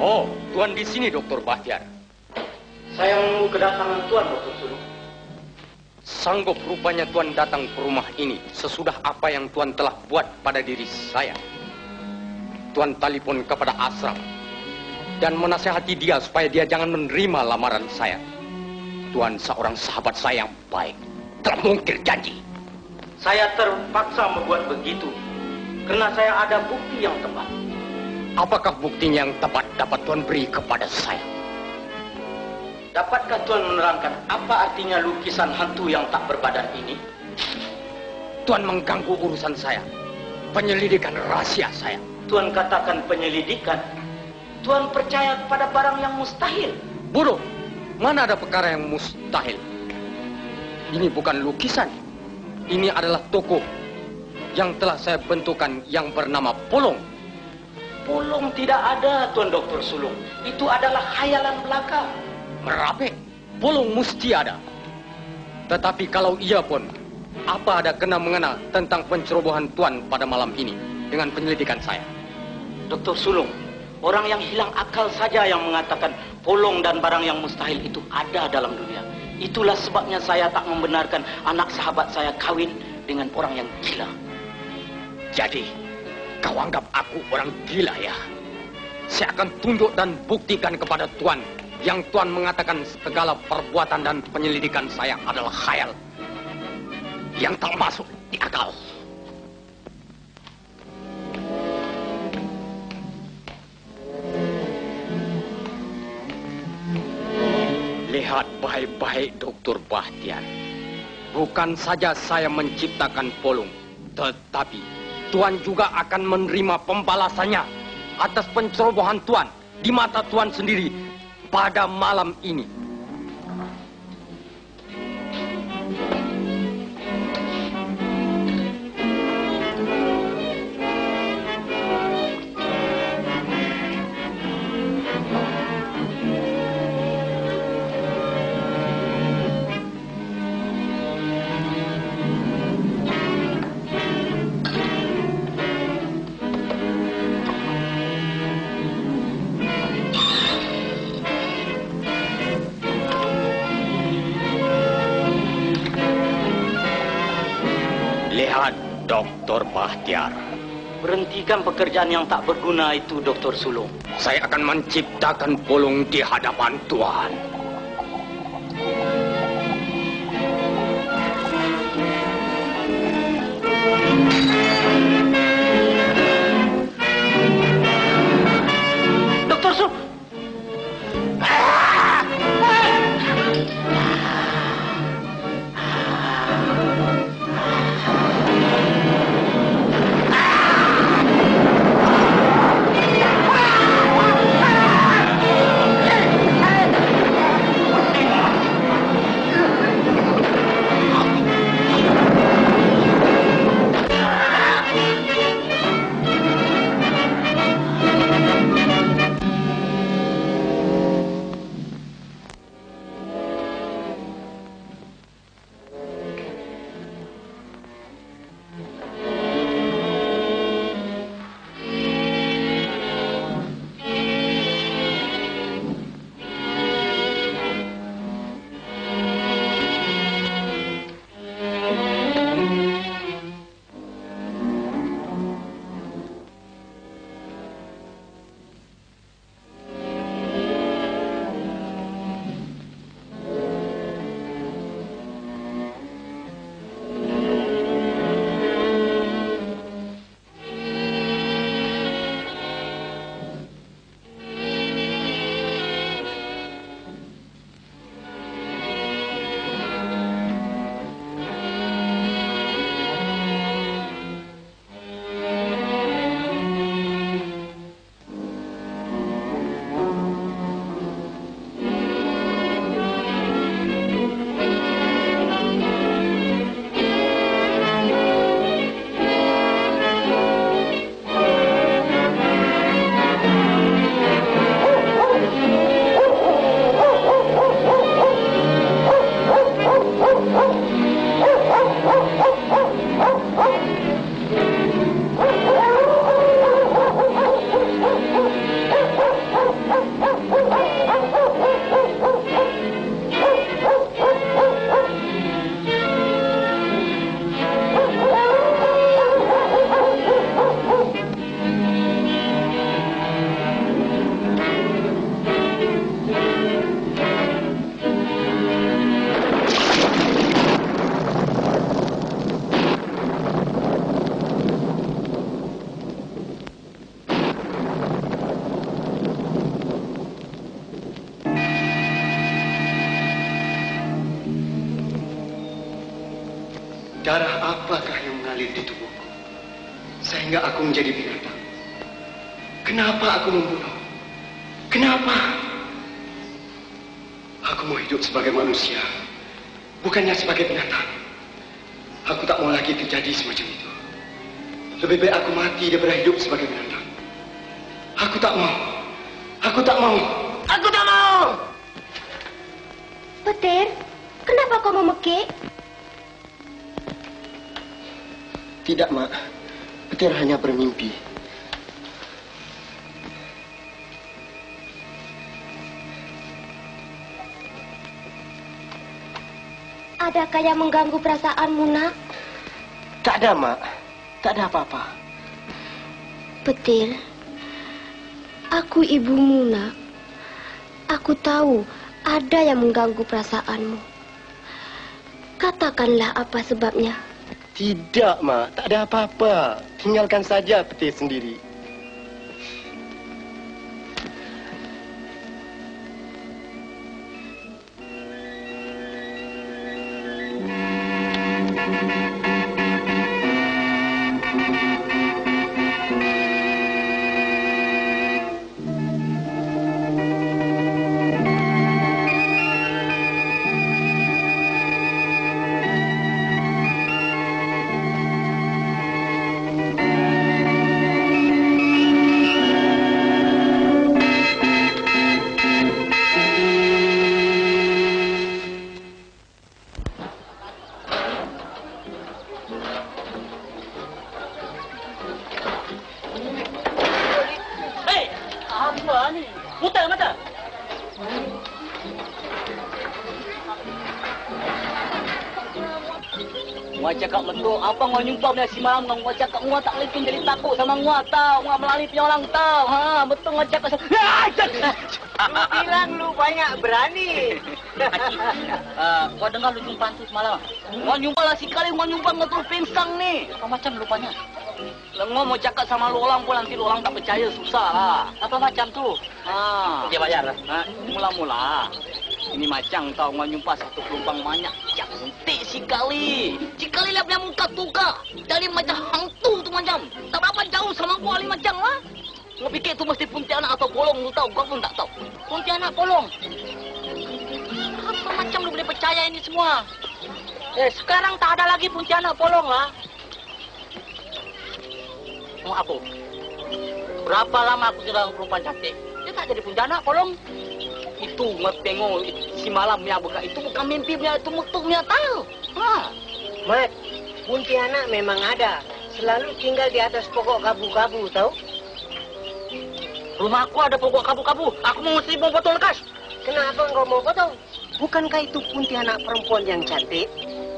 Oh, Tuan di sini, Dr. Bahtiar. Saya menunggu kedatangan Tuan, Dr. Sulung. Sanggup rupanya Tuan datang ke rumah ini sesudah apa yang Tuan telah buat pada diri saya. Tuan telepon kepada Asram dan menasihati dia supaya dia jangan menerima lamaran saya. Tuan seorang sahabat saya yang baik, telah mungkir janji. Saya terpaksa membuat begitu karena saya ada bukti yang tepat. Apakah buktinya yang tepat dapat Tuan beri kepada saya? Dapatkah Tuan menerangkan apa artinya lukisan hantu yang tak berbadan ini? Tuan mengganggu urusan saya, penyelidikan rahasia saya. Tuan katakan penyelidikan. Tuan percaya kepada barang yang mustahil. Bodoh, mana ada perkara yang mustahil? Ini bukan lukisan. Ini adalah tokoh yang telah saya bentukkan yang bernama Polong. Polong tidak ada, Tuan Dr. Sulung. Itu adalah khayalan belaka. Merapik, Polong mesti ada. Tetapi kalau ia pun, apa ada kena-mengena tentang pencerobohan Tuan pada malam ini dengan penyelidikan saya? Dr. Sulung, orang yang hilang akal saja yang mengatakan polong dan barang yang mustahil itu ada dalam dunia. Itulah sebabnya saya tak membenarkan anak sahabat saya kawin dengan orang yang gila. Jadi, kau anggap aku orang gila ya? Saya akan tunjuk dan buktikan kepada Tuan yang Tuan mengatakan segala perbuatan dan penyelidikan saya adalah khayal yang tak masuk di akal. Lihat baik-baik, Dr. Bahtiar. Bukan saja saya menciptakan Polong, tetapi Tuan juga akan menerima pembalasannya atas pencerobohan Tuan di mata Tuan sendiri pada malam ini. Lihat Dokter Bahtiar, berhentikan pekerjaan yang tak berguna itu, Dokter Sulung. Saya akan menciptakan pulung di hadapan Tuhan. Dokter Sulung. Darah apakah yang mengalir di tubuhku sehingga aku menjadi binatang? Kenapa aku membunuh? Kenapa? Aku mau hidup sebagai manusia, bukannya sebagai binatang. Aku tak mau lagi terjadi semacam itu. Lebih baik aku mati daripada hidup sebagai binatang. Aku tak mau. Aku tak mau. Aku tak mau! Petir, kenapa kau memekik? Tidak, Mak. Petir hanya bermimpi. Adakah yang mengganggu perasaanmu, Nak? Tak ada, Mak. Tak ada apa-apa. Petir, aku ibumu, Nak. Aku tahu ada yang mengganggu perasaanmu. Katakanlah apa sebabnya. Tidak, Mak. Tak ada apa-apa. Tinggalkan saja Petir sendiri. Gua cakap betul. Apa gua jumpa dia si malam gua cakap gua tak boleh jadi takut sama gua tau. Gua melalui punya orang tau. Ha, betul gua cakap. Lu bilang lu banyak berani. Gua dengar lu jumpa hantu semalam. Gua jumpa lah sekali gua jumpa nggak terus pingsan nih. Apa macam rupanya? Lengo mau cakap sama lu orang pun nanti lu orang tak percaya, susah lah. Apa macam tu? Dia bayar lah. Mula-mula. Ini macam tau gua jumpa satu penumpang banyak. Cantik sekali. Sekali lah punya muka tuka. Jadi macam hantu tu macam. Tak berapa jauh sama gua ni macam lah. Gua fikir tu mesti Pontianak atau Polong tu tahu. Gua pun tak tahu. Pontianak Polong. Apa macam lu boleh percaya ini semua? Sekarang tak ada lagi Pontianak Polong lah. Mau aku? Berapa lama aku sudah perempuan cantik? Dia tak jadi Pontianak Polong. Itu gua tengok si malam yang buka itu bukan mimpi punya, itu mutuk punya tahu. Mat, Pontianak memang ada. Selalu tinggal di atas pokok kabu-kabu, tahu? Rumah aku ada pokok kabu-kabu. Aku mau mesti mau potong lekas. Kenapa engkau mau potong? Bukankah itu Pontianak perempuan yang cantik?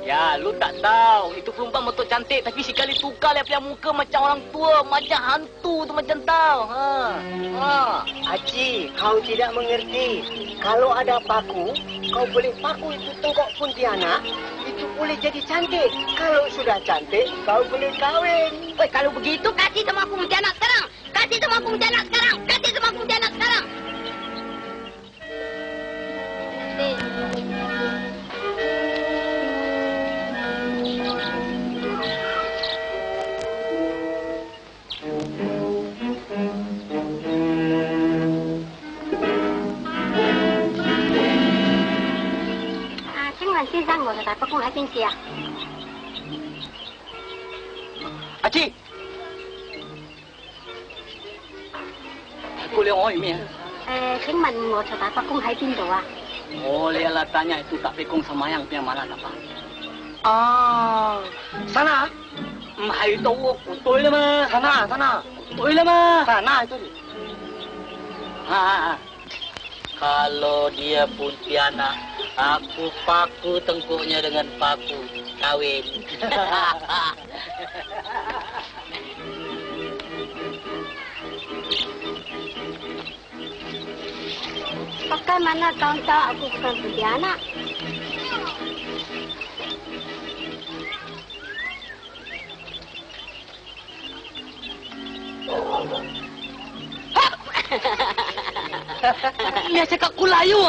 Ya, lu tak tahu. Itu perempuan betul cantik. Tapi sekali tukar dia punya muka macam orang tua. Macam hantu tu macam tahu. Haji, kau tidak mengerti. Kalau ada paku, kau boleh paku itu tengkok Pontianak. Itu boleh jadi cantik. Kalau sudah cantik, kau boleh kahwin. Kalau begitu, kasih sama aku Pontianak sekarang. Kasih sama aku Pontianak sekarang. Kasih sama aku Pontianak sekarang. Haji. Cô Liêu hỏi mẹ. Xin mình ngồi sở tại Bắc Cung喺邊度啊? Oh, dia lah tanya itu tak pekong sama yang punya mana apa? Sana. Hai tahu betul lah mah. Sana. Betul lah mah. Sana itu. Kalau dia Pontianak, aku paku tengkuknya dengan paku. Kawin. Bagaimana kau tahu aku bukan Pontianak? Dia cakap kulayu.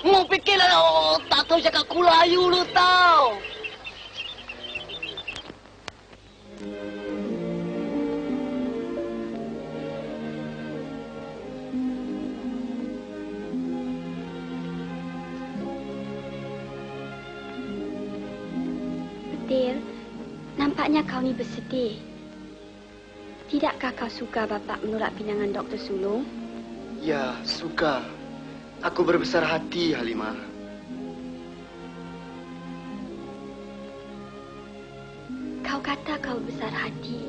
Mau fikirlah tak tahu cakap kulayu lu tahu. Petir, nampaknya kau ni bersedih. Tidakkah kau suka Bapak menolak pinangan Dr. Sulung? Ya, suka. Aku berbesar hati, Halimah. Kau kata kau besar hati,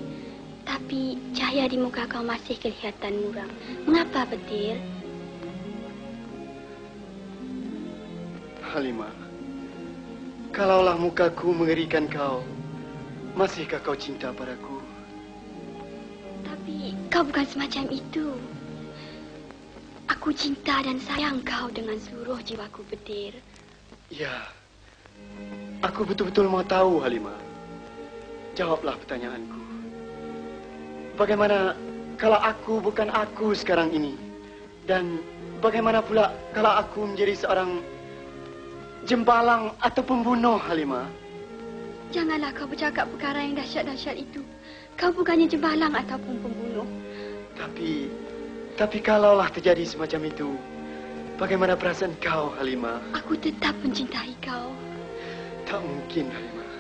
tapi cahaya di muka kau masih kelihatan muram. Mengapa, Petir? Halimah, kalaulah mukaku mengerikan kau, masihkah kau cinta padaku? Tapi kau bukan semacam itu. Aku cinta dan sayang kau dengan seluruh jiwaku, Petir. Ya, aku betul-betul mau tahu, Halimah. Jawablah pertanyaanku. Bagaimana kalau aku bukan aku sekarang ini? Dan bagaimana pula kalau aku menjadi seorang jembalang atau pembunuh, Halimah? Janganlah kau bercakap perkara yang dahsyat-dahsyat itu. Kau bukannya jembalang ataupun pembunuh. Tapi kalaulah terjadi semacam itu, bagaimana perasaan kau, Halimah? Aku tetap mencintai kau. Tak mungkin, Halimah.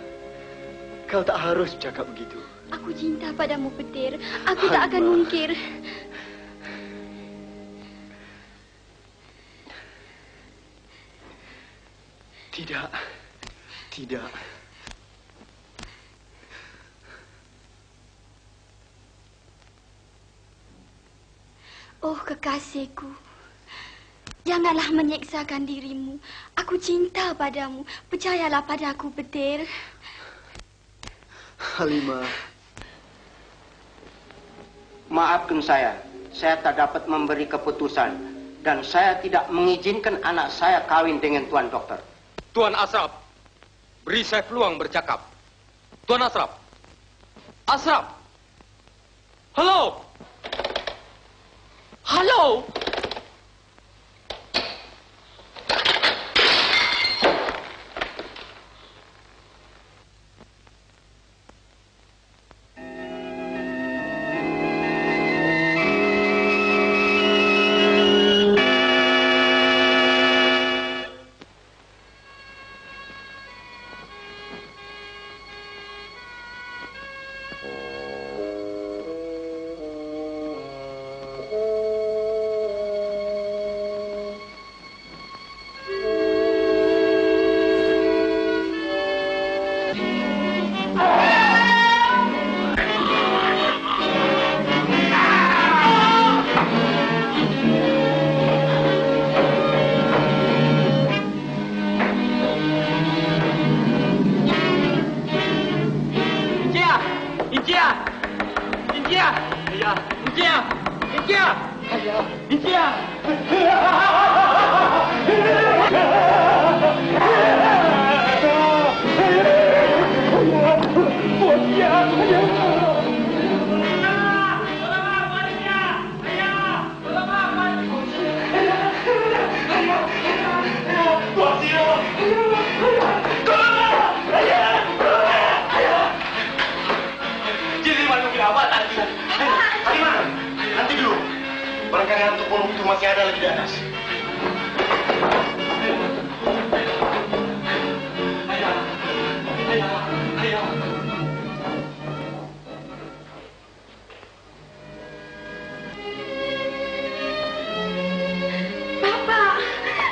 Kau tak harus bercakap begitu. Aku cinta padamu, Petir. Aku tak akan mungkir. Tidak. Oh, kekasihku. Janganlah menyiksakan dirimu. Aku cinta padamu. Percayalah padaku, Petir. Halimah. Maafkan saya tak dapat memberi keputusan dan saya tidak mengizinkan anak saya kawin dengan Tuan Dokter. Tuan Ashraf, beri saya peluang bercakap. Tuan Ashraf. Ashraf. Halo. Halo.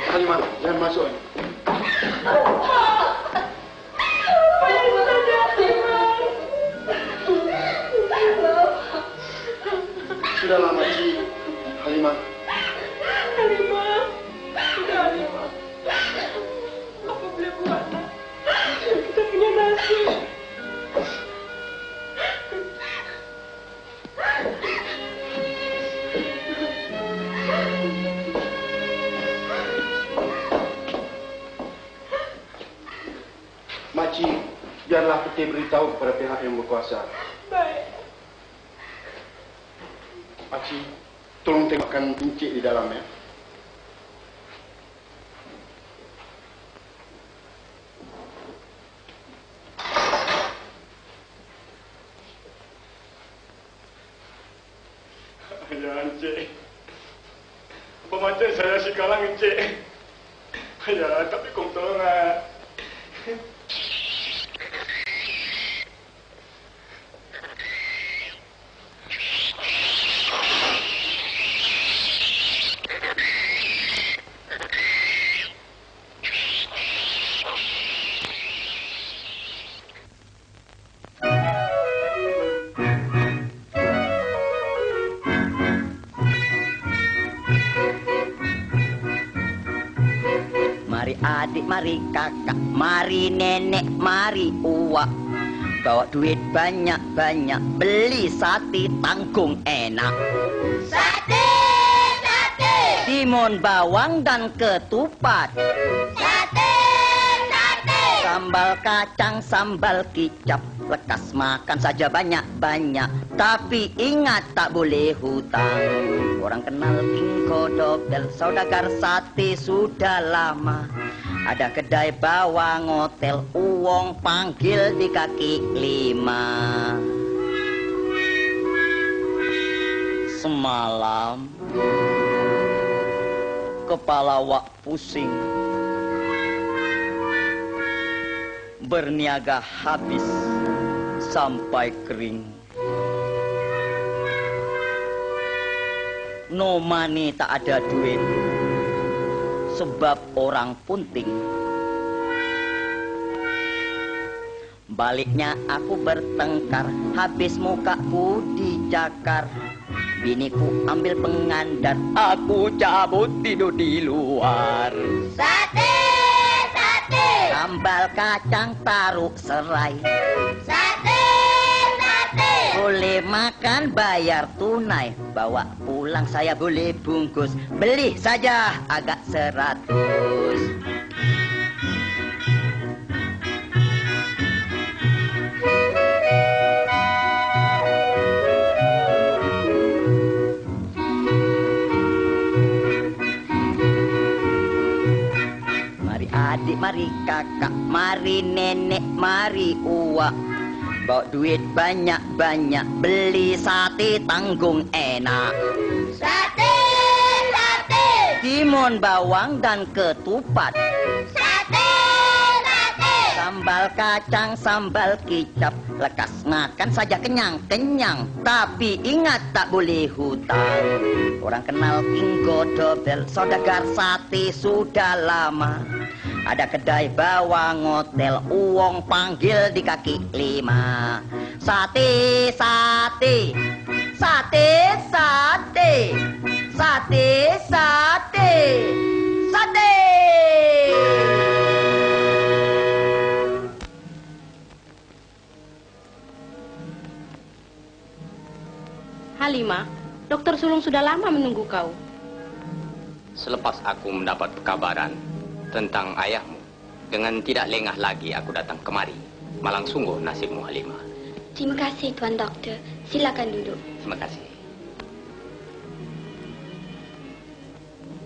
Halimah, jangan masuk. Sudahlah, Makcik. Halimah. Halimah. Sudah, Halimah. Apa boleh buat? Kita punya nasib. Makcik, biarlah kita beritahu kepada pihak yang berkuasa. Baik. Makcik, tolong tengokkan Encik di dalam ya. Ya, Encik. Apa macam saya sekarang, Encik? Ya, tapi kau tolong. Mari adik, mari kakak, mari nenek, mari uak. Bawa duit banyak-banyak, beli sate tanggung enak. Sate, sate. Timun bawang dan ketupat. Sate, sate. Sambal kacang, sambal kicap. Lekas makan saja banyak-banyak, tapi ingat tak boleh hutang. Orang kenal King Kodobel, saudagar sate sudah lama. Ada kedai bawang hotel, uang panggil di kaki 5. Semalam kepala wak pusing, berniaga habis sampai kering. No money, tak ada duit, sebab orang punting. Baliknya aku bertengkar, habis mukaku dijakar. Biniku ambil pengandar, aku cabut tidur di luar. Sate, sate. Sambal kacang taruh serai. Sate, boleh makan bayar tunai. Bawa pulang saya boleh bungkus. Beli saja agak 100. Adik, mari kakak, mari nenek, mari uak. Bawa duit banyak-banyak, beli sate tanggung enak. Sate, sate. Timun bawang dan ketupat. Sate, sate. Sambal kacang, sambal kicap. Lekas makan saja kenyang-kenyang. Tapi ingat tak boleh hutang. Orang kenal King Godobel, saudagar sate sudah lama. Ada kedai bawang hotel, uang panggil di kaki 5. Sate, sate, sate, sate, sate, sate, sate. Halimah, Dokter Sulung sudah lama menunggu kau. Selepas aku mendapat kabaran tentang ayahmu, dengan tidak lengah lagi aku datang kemari. Malang sungguh nasibmu, Halimah. Terima kasih, Tuan Doktor. Silakan duduk. Terima kasih.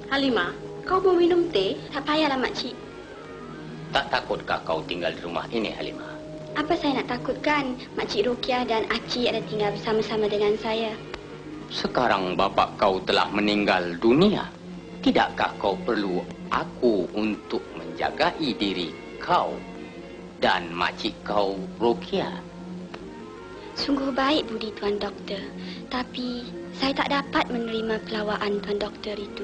Halimah, kau mau minum teh? Tak payahlah, Makcik. Tak takutkah kau tinggal di rumah ini, Halimah? Apa saya nak takutkan? Makcik Rukiah dan Aci ada tinggal bersama-sama dengan saya. Sekarang bapak kau telah meninggal dunia. Tidakkah kau perlu aku untuk menjagai diri kau dan makcik kau, Rukiah? Sungguh baik budi Tuan Doktor. Tapi saya tak dapat menerima kelawaan Tuan Doktor itu.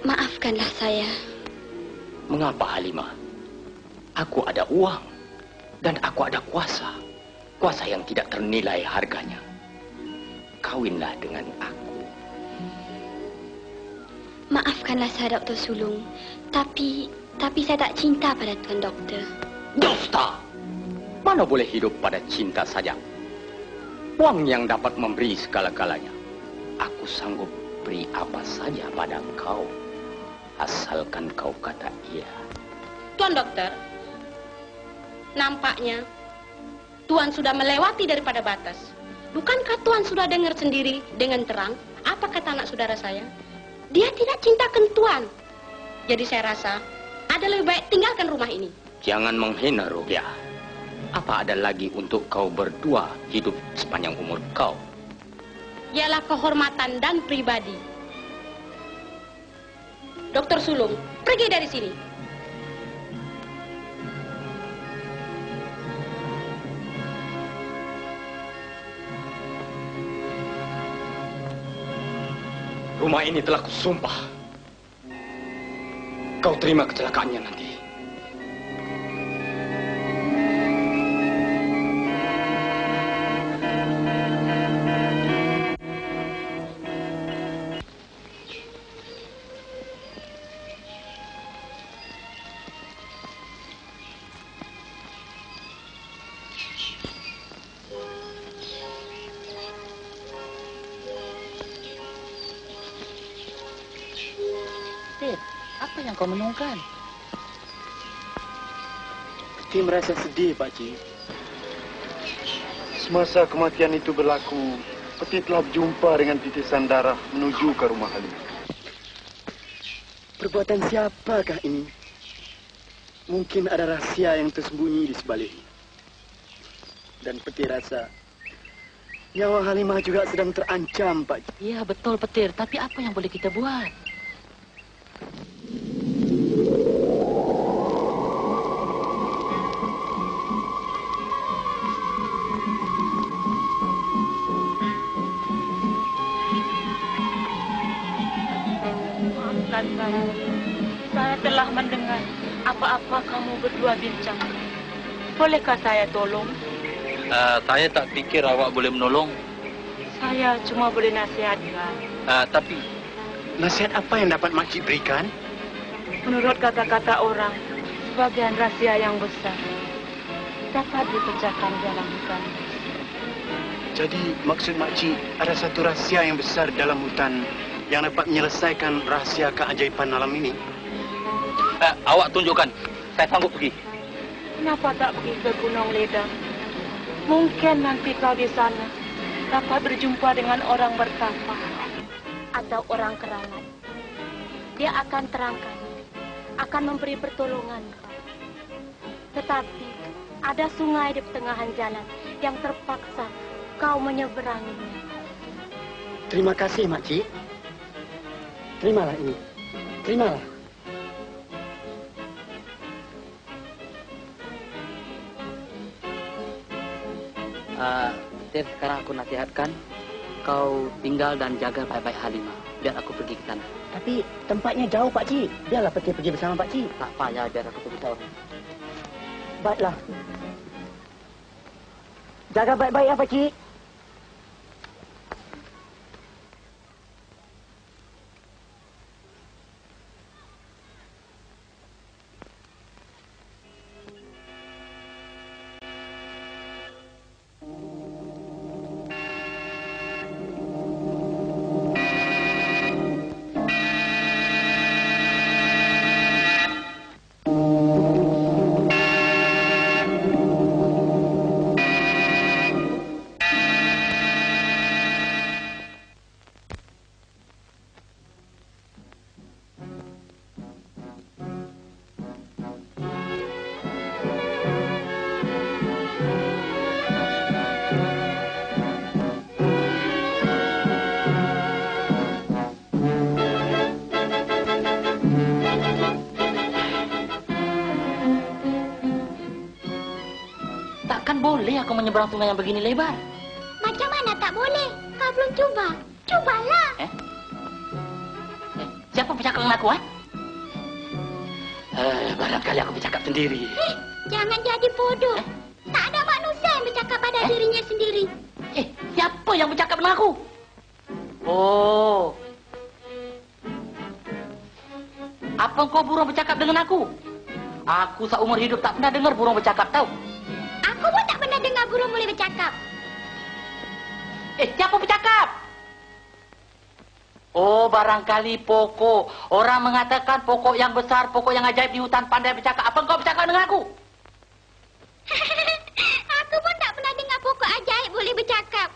Maafkanlah saya. Mengapa, Halimah? Aku ada uang dan aku ada kuasa. Kuasa yang tidak ternilai harganya. Kawinlah dengan aku. Maafkanlah saya, Dr. Sulung. Tapi saya tak cinta pada Tuan Doktor. Dusta! Mana boleh hidup pada cinta saja? Uang yang dapat memberi segala-galanya. Aku sanggup beri apa saja pada kau. Asalkan kau kata iya. Tuan Dokter, nampaknya Tuan sudah melewati daripada batas. Bukankah Tuan sudah dengar sendiri dengan terang apa kata anak saudara saya? Dia tidak cintakan Tuan. Jadi saya rasa ada lebih baik tinggalkan rumah ini. Jangan menghina, Rukiah. Apa ada lagi untuk kau berdua hidup sepanjang umur kau? Ialah kehormatan dan pribadi. Dokter Sulung, pergi dari sini. Rumah ini telah kusumpah. Kau terima kecelakaannya nanti. Apa yang kau menungkan? Peti merasa sedih, Pakcik. Semasa kematian itu berlaku, Peti telah berjumpa dengan titisan darah menuju ke rumah Halimah. Perbuatan siapakah ini? Mungkin ada rahsia yang tersembunyi di sebaliknya. Dan Peti rasa nyawa Halimah juga sedang terancam, Pakcik. Iya, betul, Petir. Tapi apa yang boleh kita buat? Maafkan saya. Saya telah mendengar apa-apa kamu berdua bincang. Bolehkah saya tolong? Saya tak fikir awak boleh menolong. Saya cuma boleh nasihatkan. Tapi nasihat apa yang dapat Makcik berikan? Menurut kata-kata orang, sebagian rahsia yang besar dapat dipecahkan dalam hutan. Jadi maksud makcik ada satu rahsia yang besar dalam hutan yang dapat menyelesaikan rahsia keajaiban alam ini? Awak tunjukkan. Saya sanggup pergi. Kenapa tak pergi ke Gunung Ledang? Mungkin nanti kau di sana dapat berjumpa dengan orang bertapa Atau orang keramat. Dia akan terangkan, akan memberi pertolongan kau. Tetapi ada sungai di pertengahan jalan yang terpaksa kau menyeberanginya. Terima kasih, makcik. Terimalah ini. Terimalah. Tir, sekarang aku nasihatkan kau tinggal dan jaga baik-baik Halimah. Biar aku pergi ke sana. Tapi tempatnya jauh, Pak Cik. Biarlah pergi bersama Pak Cik. Tak payah, biar aku pergi tahu. Baiklah. Jaga baik-baik ya, Pak Cik. Boleh aku menyeberang sungai yang begini lebar? Macam mana tak boleh? Kau belum cuba. Cubalah. Siapa bercakap dengan aku, barangkali aku bercakap sendiri. Jangan jadi bodoh. Tak ada manusia yang bercakap pada dirinya sendiri. Siapa yang bercakap dengan aku? Oh. Apa kau burung bercakap dengan aku? Aku seumur hidup tak pernah dengar burung bercakap, tahu? Aku pun tak pernah dengar burung boleh bercakap. Siapa bercakap? Oh, barangkali pokok. Orang mengatakan pokok yang besar, pokok yang ajaib di hutan pandai bercakap. Apa kau bercakap dengan aku? Aku pun tak pernah dengar pokok ajaib boleh bercakap.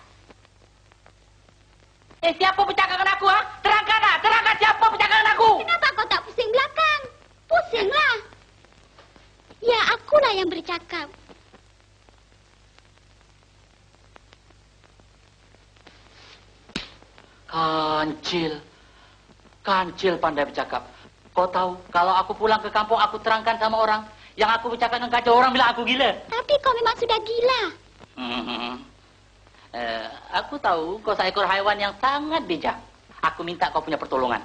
Siapa bercakap dengan aku, Terangkanlah, terangkan siapa bercakap dengan aku. Kenapa kau tak pusing belakang? Pusinglah. Ya, akulah yang bercakap. Kancil pandai bercakap. Kau tahu, kalau aku pulang ke kampung, aku terangkan sama orang. Yang aku bercakap dengan kacau, orang bilang aku gila. Tapi kau memang sudah gila. Aku tahu kau seekor haiwan yang sangat bijak. Aku minta kau punya pertolongan.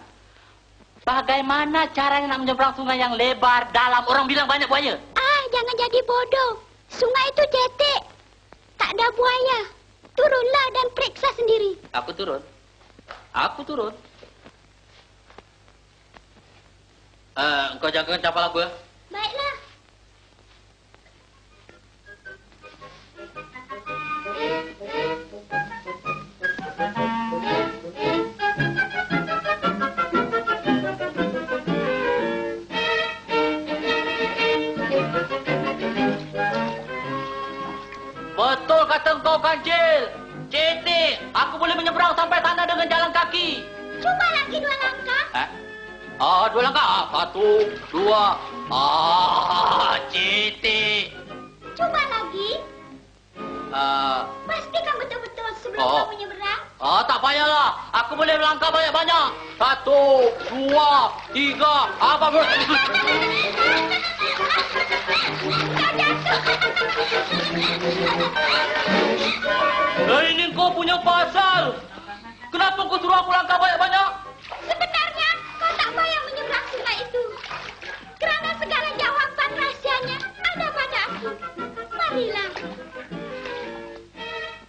Bagaimana caranya nak menyeberang sungai yang lebar, dalam, orang bilang banyak buaya? Jangan jadi bodoh. Sungai itu cetek. Tak ada buaya. Turunlah dan periksa sendiri. Aku turun. Kau jaga kapal aku, ya? Baiklah. Betul kata kau, Kancil. Cetek, aku boleh menyeberang sampai sana dengan jalan kaki. Cuba lagi 2 langkah. 2 langkah. 1, 2. Cetek. Cuba lagi. Pastikan betul-betul sebelum kau menyeberang. Tak payahlah. Aku boleh melangkah banyak-banyak. 1, 2, 3. Apa bro? Ini kau punya pasal. Kenapa kau suruh aku langkah banyak-banyak? Sebenarnya kau tak payah menyeberang sungai itu. Kerana segala jawapan rahsianya ada pada aku. Marilah.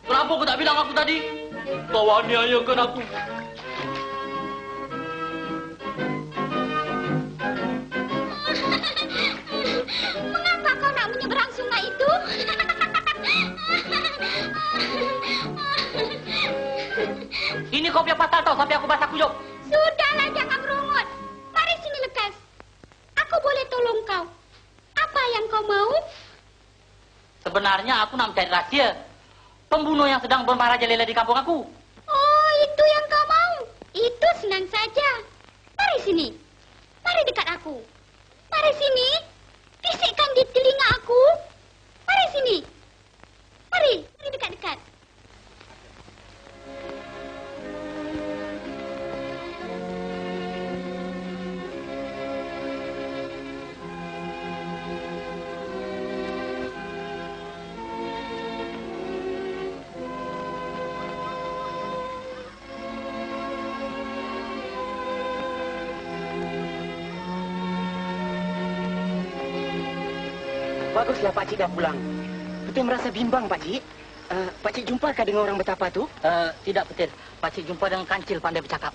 Kenapa kau tak bilang aku tadi? Kau aniayakan aku. Mengapa kau nak menyeberang sungai itu? sampai aku basah kuyup. Sudahlah, jangan merungut. Mari sini, Lekas. Aku boleh tolong kau. Apa yang kau mau? Sebenarnya aku nak mencari rahasia pembunuh yang sedang bermarajalela di kampung aku. Oh, itu yang kau mau. Itu senang saja. Mari sini. Mari dekat aku. Mari sini. Bisikkan di telinga aku. Mari sini. Mari dekat-dekat. Baguslah Pak Cik dah pulang. Betul merasa bimbang Pak Cik. Pak Cik jumpakah dengan orang betapa tu? Tidak, Petir. Pak Cik jumpa dengan kancil pandai bercakap.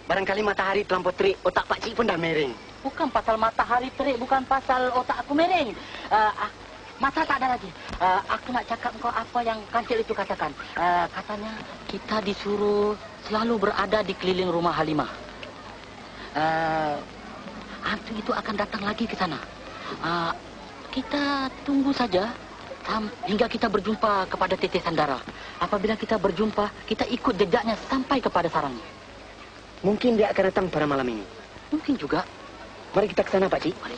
Barangkali matahari terlampau terik, otak Pak Cik pun dah miring. Bukan pasal matahari terik, bukan pasal otak aku miring. Mata tak ada lagi. Aku nak cakap kau apa yang kancil itu katakan. Katanya kita disuruh selalu berada di keliling rumah Halimah. Hantu itu akan datang lagi ke sana. Kita tunggu saja hingga kita berjumpa kepada Teteh Sandara. Apabila kita berjumpa, kita ikut jejaknya sampai kepada sarangnya. Mungkin dia akan datang pada malam ini. Mungkin juga. Mari kita ke sana, Pak Cik. Mari.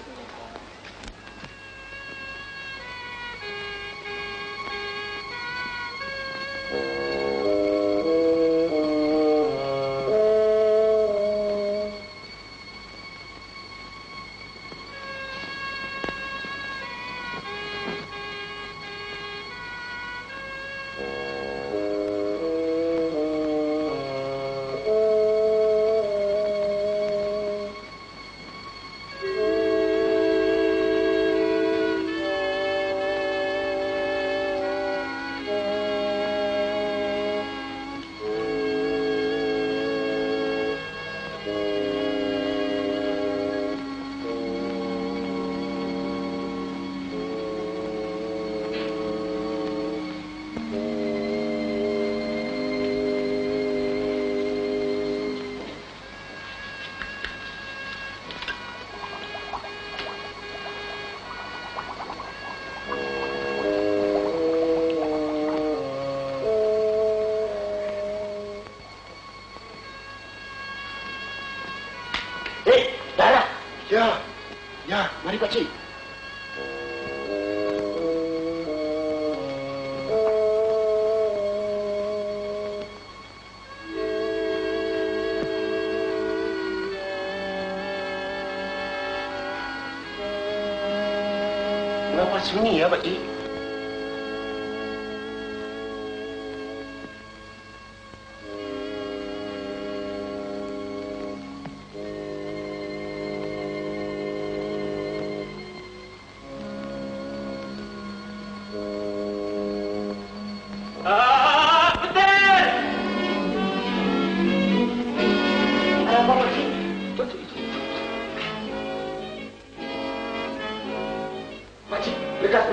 Ya, mari Pak Cik. Kenapa sunyi ya Pak Cik?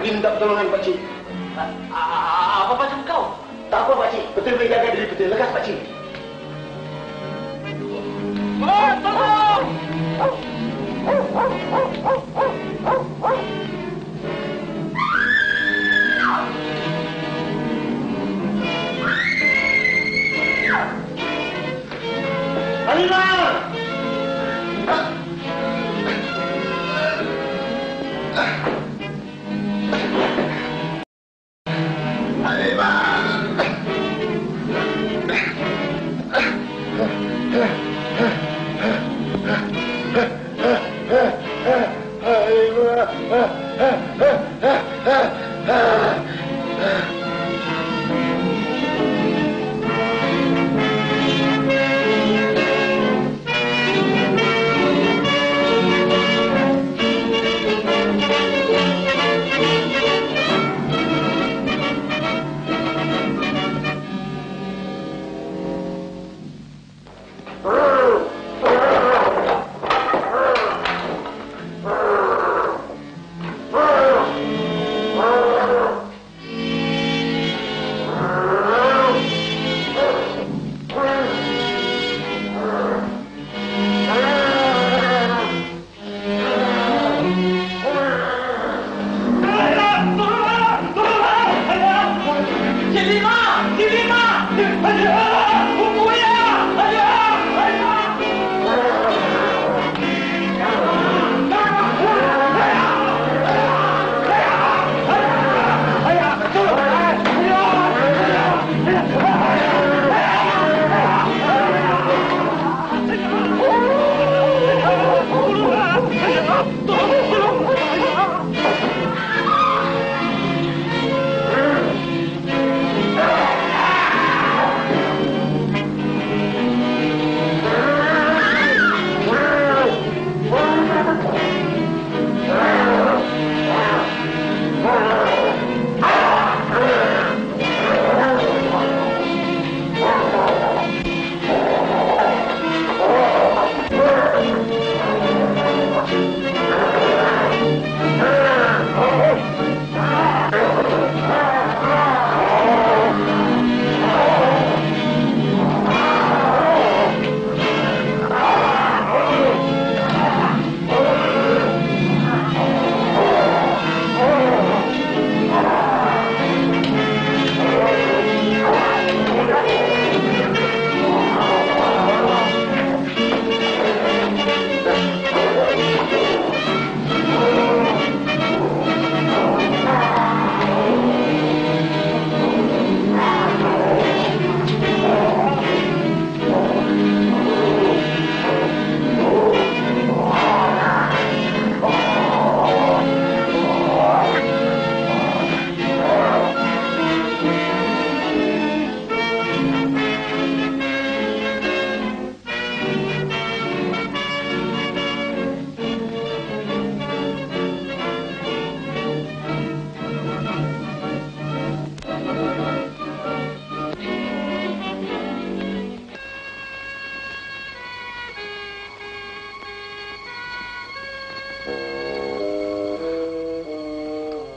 Minta pertolongan Pak Cik. Apa pasal kau? Tak apa Pak Cik. Betul boleh jaga diri betul. Lekas Pak Cik. Tolong! Halimah!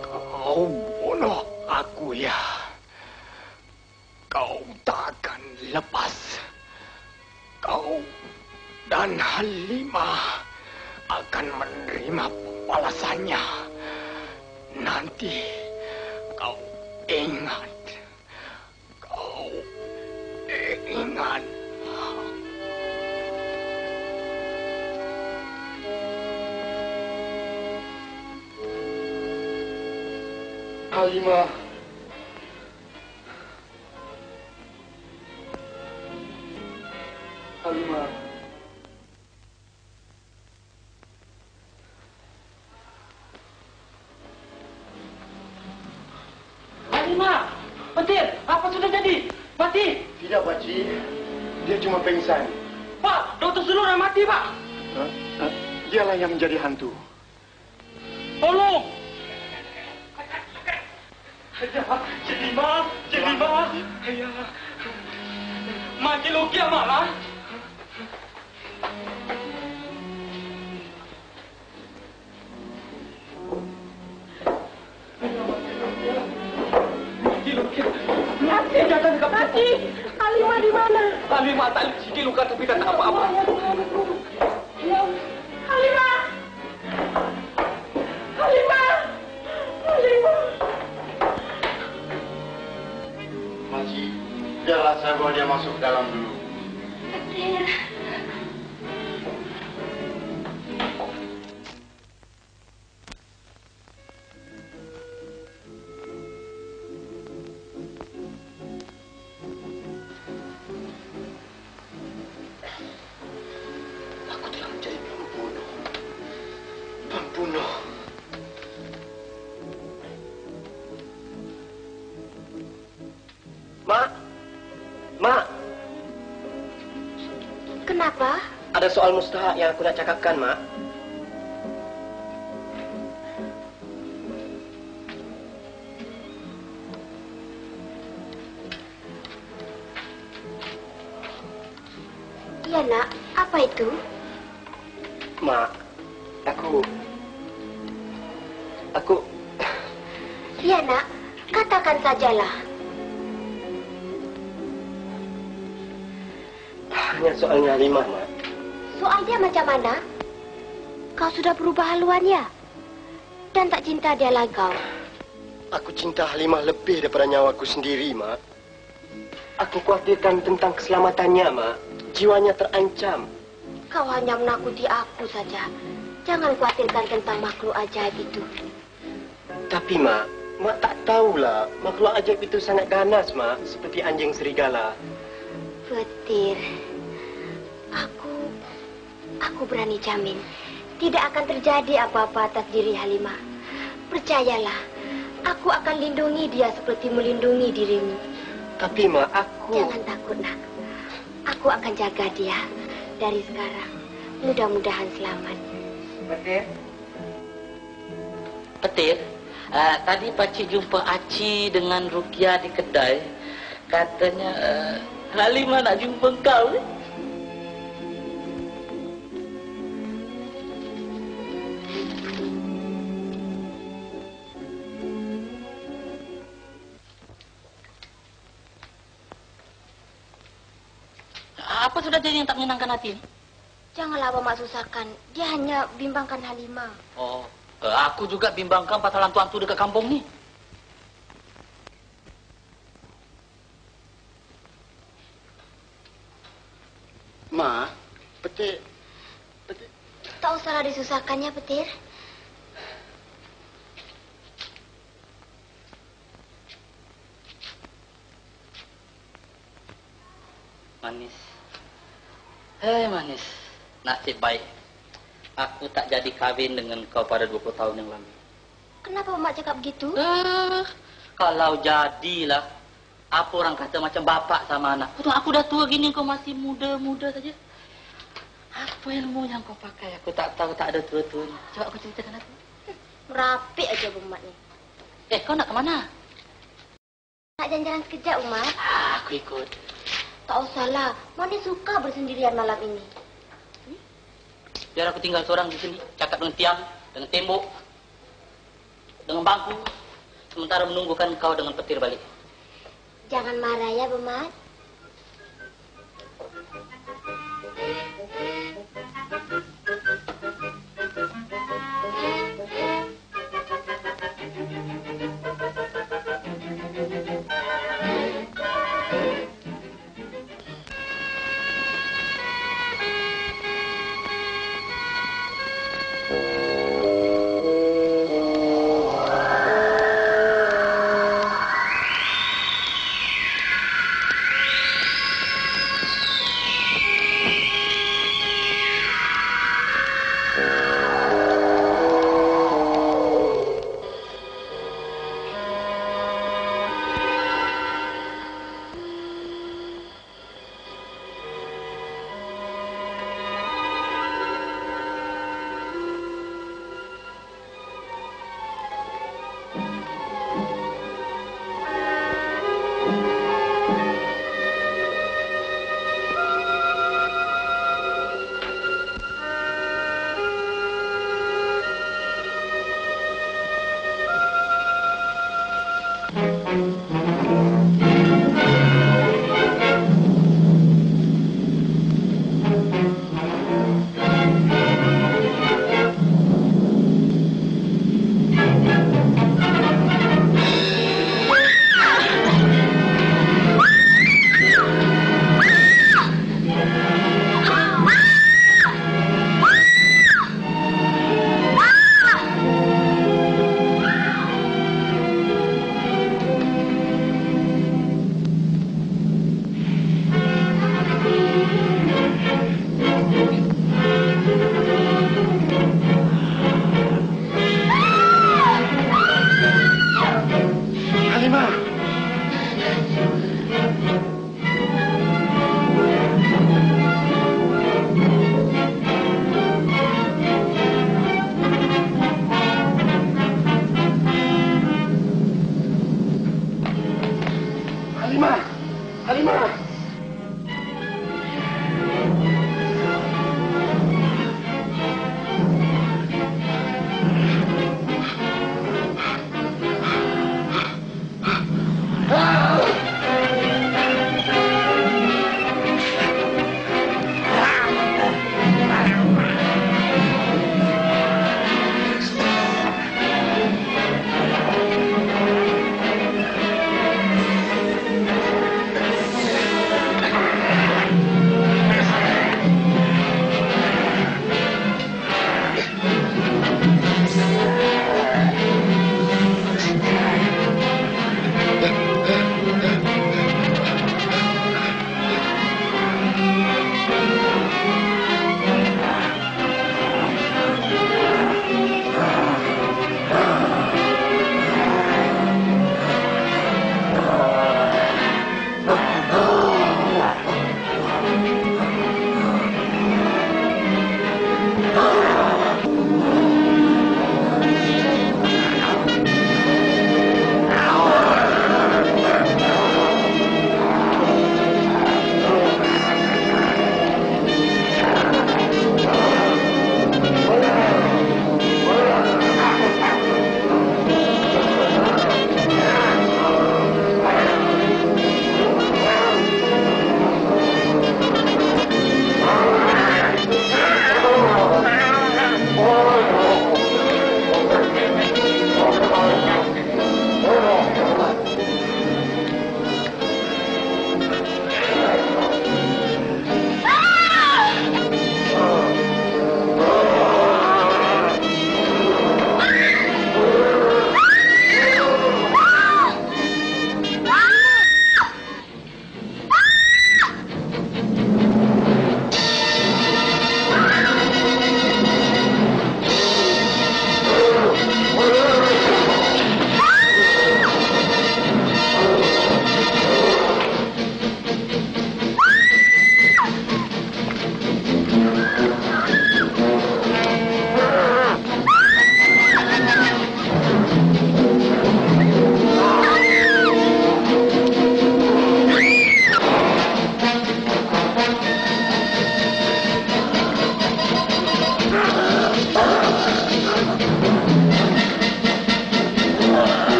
Kau bunuh aku ya. Kau tak akan lepas. Kau dan Halimah akan menerima balasannya. Nanti kau ingat. Kau ingat. Halimah. Halimah. Halimah! Petir, apa sudah jadi? Mati? Tidak, Pakcik. Dia cuma pingsan. Pak, Dr. Sulung dah mati, Pak. Dialah yang menjadi hantu. Tolong! Cik Lima. Mak Cik Loki amat lah. Mati, jangan mati. Halimah di mana? Halimah tak sikit luka tapi tak apa-apa. Halimah. Halimah. Halimah. Makcik, biarlah saya bawa dia masuk dalam dulu. Petir. Mak. Kenapa? Ada soal mustahak yang aku nak cakapkan, Mak. Iya, Nak. Apa itu? Mak, aku... Iya, Nak. Katakan sajalah. Hanya soalnya Halimah, Mak. Soalnya macam mana? Kau sudah berubah haluannya. Dan tak cinta dia lagi kau. Aku cinta Halimah lebih daripada nyawaku sendiri, Mak. Aku khawatirkan tentang keselamatannya, Mak. Jiwanya terancam. Kau hanya menakuti aku saja. Jangan khawatirkan tentang makhluk ajaib itu. Tapi, Mak tak tahulah. Makhluk ajaib itu sangat ganas, Mak. Seperti anjing serigala. Petir. Aku berani jamin. Tidak akan terjadi apa-apa atas diri Halimah. Percayalah. Aku akan lindungi dia seperti melindungi dirimu. Tapi, Mak, aku... Jangan takut, Nak. Aku akan jaga dia dari sekarang. Mudah-mudahan selamat. Petir, tadi Pakcik jumpa Aci dengan Rukia di kedai. Katanya Halimah nak jumpa kau. Apa sudah jadi yang tak menyenangkan hati? Janganlah Bapak susahkan. Dia hanya bimbangkan Halimah. Oh, aku juga bimbangkan pasal hantu-hantu dekat kampung ni. Ma, Petir. Tak usahlah disusahkannya, Petir. Manis. Hei manis, nasib baik. Aku tak jadi kahwin dengan kau pada 20 tahun yang lalu. Kenapa Mak cakap begitu? Kalau jadilah, apa orang kata macam bapak sama anak. Aku dah tua gini, kau masih muda-muda saja. Apa ilmu yang kau pakai? Aku tak tahu, tak ada tua-tuanya. Coba aku ceritakan aku. Merapik aja Umat ni. Kau nak ke mana? Nak jalan-jalan sekejap, Umat. Aku ikut. Tak usahlah. Moni suka bersendirian malam ini. Biar aku tinggal seorang di sini, cakap dengan tiang, dengan tembok, dengan bangku, sementara menunggukan kau dengan petir balik. Jangan marah ya, Bu Mas.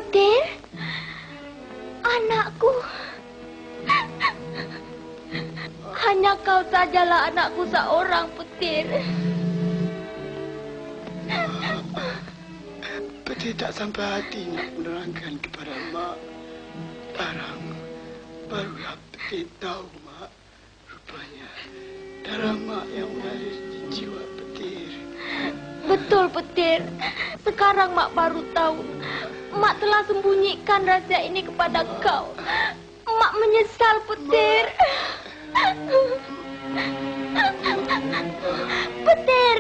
Petir, anakku. Hanya kau sajalah anakku seorang, Petir. Petir tak sampai hati nak menerangkan kepada Mak. Sekarang barulah Petir tahu, Mak. Rupanya darah Mak yang mengalir di jiwa Petir. Betul, Petir. Sekarang Mak baru tahu. Mak telah sembunyikan rahsia ini kepada kau. Mak menyesal, Petir. Petir!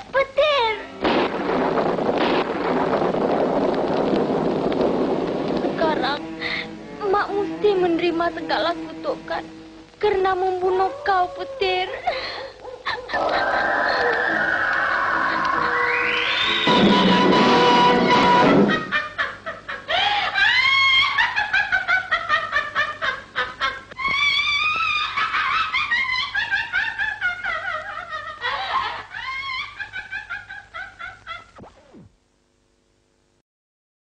Petir! Sekarang, Mak mesti menerima segala kutukan karena membunuh kau, Petir.